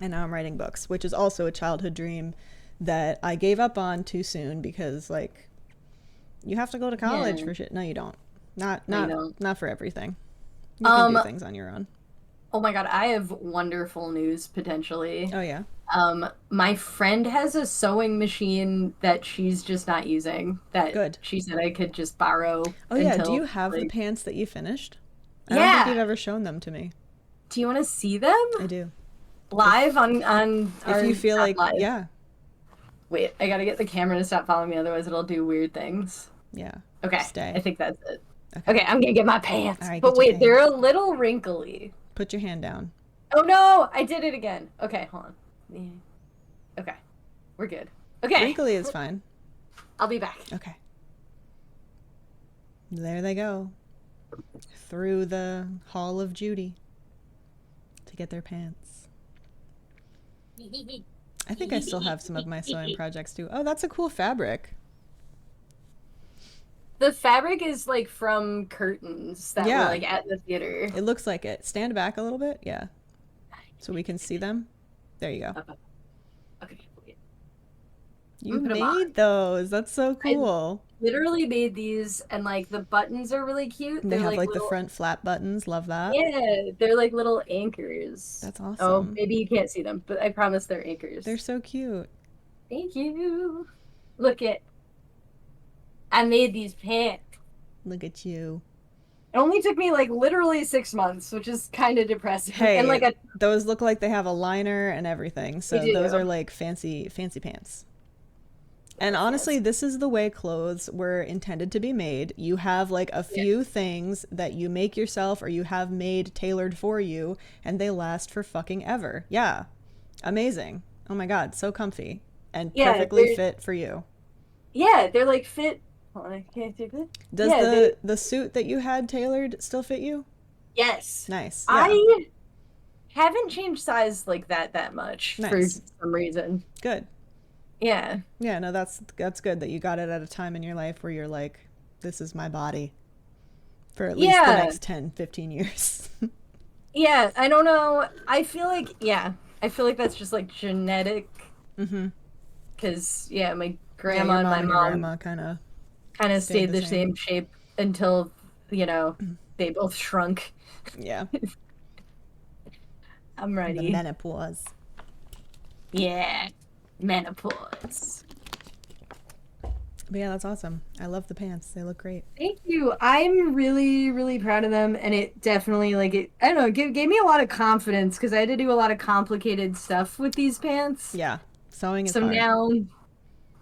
S1: And now I'm writing books, which is also a childhood dream that I gave up on too soon because, like, you have to go to
S2: Yeah,
S1: college for shit. No, you don't. Not
S2: no, you
S1: not
S2: don't.
S1: not for everything. You can do
S2: Um,
S1: things on your own.
S2: Oh my God, I have wonderful news potentially.
S1: Oh yeah.
S2: My friend has a sewing machine that she's just not using, that
S1: Good.
S2: she said I could just borrow
S1: Oh yeah, do
S2: until
S1: you have the
S2: like,
S1: pants that you finished? I don't think you've
S2: yeah.
S1: ever shown them to me.
S2: Do you want to see them
S1: I do.
S2: live
S1: If
S2: on
S1: if
S2: our
S1: you feel
S2: not
S1: like,
S2: live?
S1: yeah.
S2: Wait, I gotta get the camera to stop following me, otherwise it'll do weird things.
S1: Yeah.
S2: Okay, I
S1: Stay.
S2: think that's it.
S1: Okay.
S2: Okay, I'm gonna get my
S1: All
S2: pants.
S1: right,
S2: But
S1: get your
S2: wait, they're a
S1: pants.
S2: little wrinkly.
S1: Put your hand down.
S2: Oh no, I did it again. Okay, hold on. Yeah. Okay, we're good. Okay,
S1: Wrinkly is fine.
S2: I'll be back.
S1: Okay. There they go. Through the Hall of Judy to get their pants. I think I still have some of my sewing projects too. Oh, that's a cool fabric.
S2: The fabric is like from curtains that were
S1: Yeah,
S2: like at the theater.
S1: it looks like it. Stand back a little bit. Yeah, so we can see them. There you go.
S2: Okay, okay, wait. I'm
S1: You
S2: gonna put them on.
S1: made those. That's so
S2: I
S1: cool.
S2: literally made these, and like the buttons are really cute.
S1: And they
S2: They're
S1: have
S2: like
S1: like the
S2: little,
S1: front flap buttons. Love that.
S2: yeah, they're like little anchors.
S1: That's
S2: Oh,
S1: awesome.
S2: maybe you can't see them, but I promise they're
S1: They're
S2: anchors.
S1: so cute.
S2: Thank you. Look at, I made these pants.
S1: Look at you.
S2: It only took me like literally 6 months, which is kind of depressing. And like
S1: Hey,
S2: a,
S1: those look like they have a liner and everything.
S2: they
S1: So those are
S2: do.
S1: like fancy pants. And
S2: They're
S1: honestly,
S2: fancy.
S1: this is the way clothes were intended to be made. You have like a
S2: Yeah.
S1: few things that you make yourself or you have made tailored for you, and they last for fucking ever. Yeah. Amazing. Oh my God, so comfy and
S2: Yeah,
S1: perfectly fit for you.
S2: they're like fit. Hold on, I can't do that.
S1: Does
S2: Yeah, they,
S1: the suit that you had tailored still fit you?
S2: yes.
S1: Nice. Yeah.
S2: I haven't changed size like that much for
S1: Nice.
S2: some reason.
S1: Good.
S2: Yeah.
S1: Yeah, no, that's good that you got it at a time in your life where you're like, this is my body for at least the
S2: Yeah.
S1: next 10, 15 years.
S2: Yeah, I don't know. I feel like, yeah, I feel like that's just like genetic
S1: Mm-hmm.
S2: because, yeah, my
S1: Yeah, your
S2: grandma and
S1: mom
S2: my
S1: and your
S2: mom
S1: grandma kind of
S2: kind of
S1: stayed
S2: stayed
S1: the
S2: the
S1: same.
S2: same shape until, you know, they both shrunk.
S1: Yeah.
S2: I'm
S1: The
S2: ready.
S1: menopause.
S2: Yeah, menopause.
S1: But yeah, that's awesome. I love the pants. They look great.
S2: Thank you. I'm really, really proud of them, and it definitely like it. I don't know, gave me a lot of confidence because I had to do a lot of complicated stuff with these pants.
S1: Yeah. Sewing is
S2: So
S1: hard.
S2: now,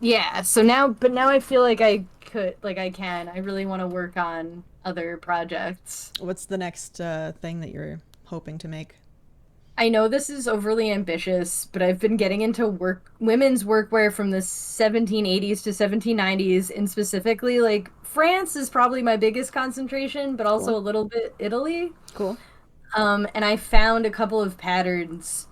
S2: yeah. So now, but now I feel like I could, like I can. I really want to work on other projects.
S1: What's the next thing that you're hoping to make?
S2: I know this is overly ambitious, but I've been getting into women's workwear from the 1780s to 1790s, and specifically like France is probably my biggest concentration, but also
S1: Cool.
S2: a little bit Italy.
S1: Cool.
S2: And I found a couple of patterns,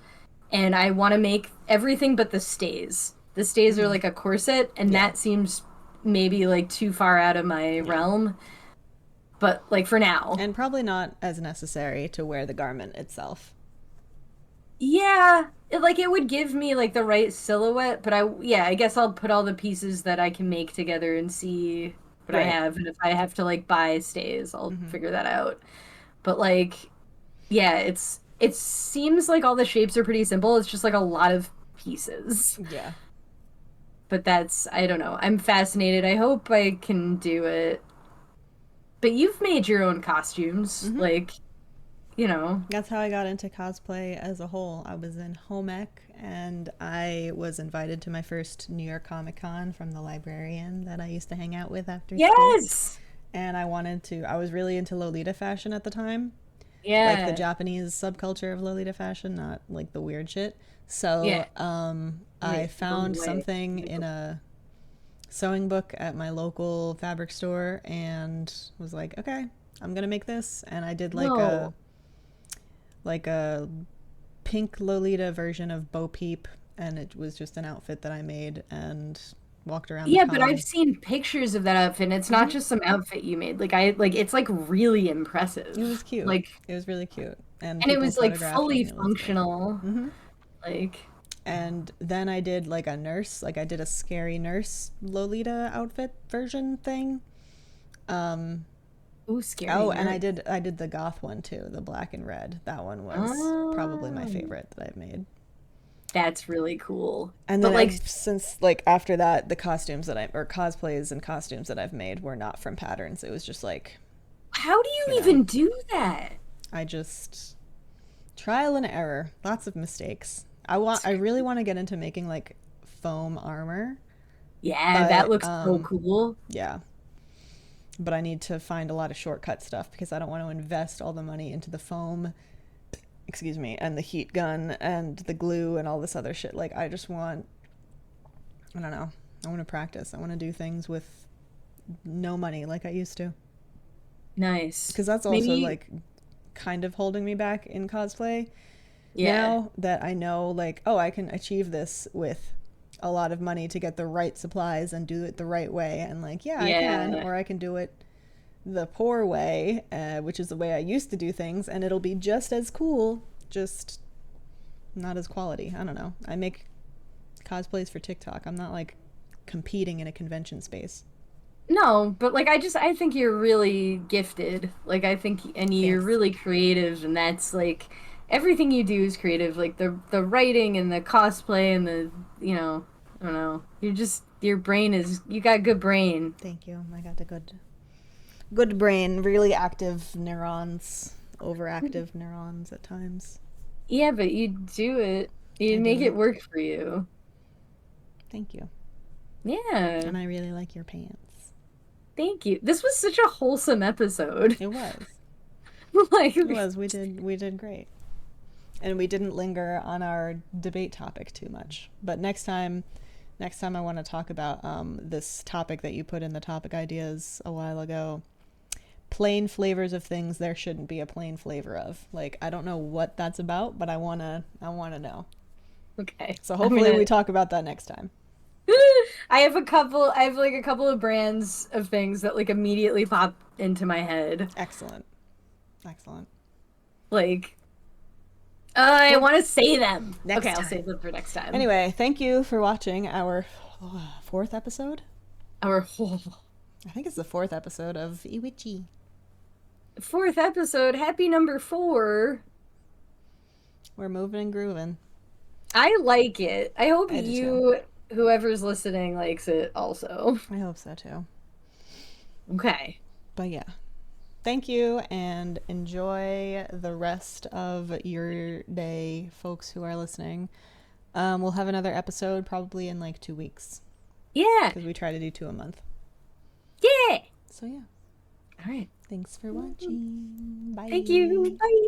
S2: and I want to make everything but the stays. The stays are
S1: Mm.
S2: like a corset, and
S1: Yeah.
S2: that seems maybe like too far out of my
S1: Yeah.
S2: realm. But like for now,
S1: And probably not as necessary to wear the garment itself.
S2: yeah, like it would give me like the right silhouette. But yeah, I guess I'll put all the pieces that I can make together and see what I
S1: Right.
S2: have, and if I have to like buy stays, I'll
S1: Mm-hmm.
S2: figure that out. But like, yeah, it seems like all the shapes are pretty simple. It's just like a lot of pieces.
S1: Yeah.
S2: But that's, I don't know. I'm fascinated. I hope I can do it. But you've made your own costumes,
S1: Mm-hmm.
S2: like, you know.
S1: That's how I got into cosplay as a whole. I was in home ec and I was invited to my first New York Comic Con from the librarian that I used to hang out with after school.
S2: Yes.
S1: And I was really into Lolita fashion at the time, like the
S2: Yeah.
S1: Japanese subculture of Lolita fashion, not like the weird shit. So
S2: Yeah.
S1: I
S2: Wait,
S1: found
S2: wait.
S1: something in a sewing book at my local fabric store and was like, okay, I'm gonna make this. And I did
S2: No.
S1: like a pink Lolita version of Bo Peep, and it was just an outfit that I made and walked around the
S2: Yeah, but I've
S1: con.
S2: seen pictures of that outfit, and it's not
S1: Hmm.
S2: just some outfit you made. Like it's like really
S1: It was
S2: impressive.
S1: cute.
S2: Like,
S1: It was really cute, and
S2: and it
S1: people
S2: was like
S1: photographed it,
S2: fully
S1: and it looked great.
S2: functional.
S1: Hmm.
S2: Like,
S1: And then I did like a nurse, like I did a scary nurse Lolita outfit version thing. Um,
S2: Ooh, scary
S1: Oh, and
S2: nerd.
S1: I did the goth one too, the black and red. That one was probably my
S2: Oh,
S1: favorite that I've made.
S2: that's really cool.
S1: And
S2: But
S1: then
S2: like,
S1: since like after that, the costumes that I or cosplays and costumes that I've made were not from patterns. It was just like,
S2: how do
S1: you
S2: you
S1: know,
S2: even do that?
S1: I just trial and error, lots of mistakes. I really want to get into making like foam armor,
S2: Yeah, that
S1: but
S2: looks so cool.
S1: yeah, but I need to find a lot of shortcut stuff because I don't want to invest all the money into the foam, excuse me, and the heat gun and the glue and all this other shit. Like I just want, I don't know. I want to practice. I want to do things with no money like I used to.
S2: Nice.
S1: Because that's also
S2: Maybe,
S1: like kind of holding me back in cosplay
S2: yeah,
S1: now that I know, like, oh, I can achieve this with a lot of money to get the right supplies and do it the right way. And like, yeah, I can,
S2: yeah.
S1: or I can do it the poor way, which is the way I used to do things, and it'll be just as cool, just not as quality. I don't know. I make cosplays for TikTok. I'm not like competing in a convention space.
S2: No, but like I think you're really gifted. Like I think and you're
S1: Thanks.
S2: really creative and that's like everything you do is creative. Like the writing and the cosplay and the I don't know. You're just your brain is you got good brain.
S1: Thank you. I got a good brain, really active neurons, overactive neurons at times.
S2: Yeah, but you do it.
S1: I
S2: You
S1: do
S2: make it
S1: it.
S2: work for you.
S1: Thank you.
S2: Yeah.
S1: And I really like your pants.
S2: Thank you. This was such a wholesome episode.
S1: It was.
S2: Like
S1: It was. We did great. And we didn't linger on our debate topic too much. But next time I want to talk about this topic that you put in the topic ideas a while ago. Plain flavors of things there shouldn't be a plain flavor of. Like I don't know what that's about, but I wanna know.
S2: okay.
S1: So
S2: I'm
S1: hopefully
S2: gonna
S1: we talk about that next time.
S2: I have like a couple of brands of things that like immediately pop into my head.
S1: Excellent. Excellent.
S2: Like, I
S1: Well,
S2: want to say them. Okay,
S1: next
S2: I'll
S1: time.
S2: save them for next time.
S1: Anyway, thank you for watching our fourth episode.
S2: Our whole
S1: I think it's the fourth episode of IWICCI.
S2: fourth episode, happy number 4.
S1: We're moving and grooving.
S2: I like it. I hope
S1: I do too.
S2: whoever's listening, likes it also.
S1: I hope so too.
S2: Okay.
S1: But yeah, thank you and enjoy the rest of your day, folks who are listening. We'll have another episode probably in like 2 weeks
S2: Yeah.
S1: because we try to do 2 a month.
S2: Yeah.
S1: So yeah,
S2: All right.
S1: thanks for watching.
S2: Thank you.
S1: Bye.
S2: Bye.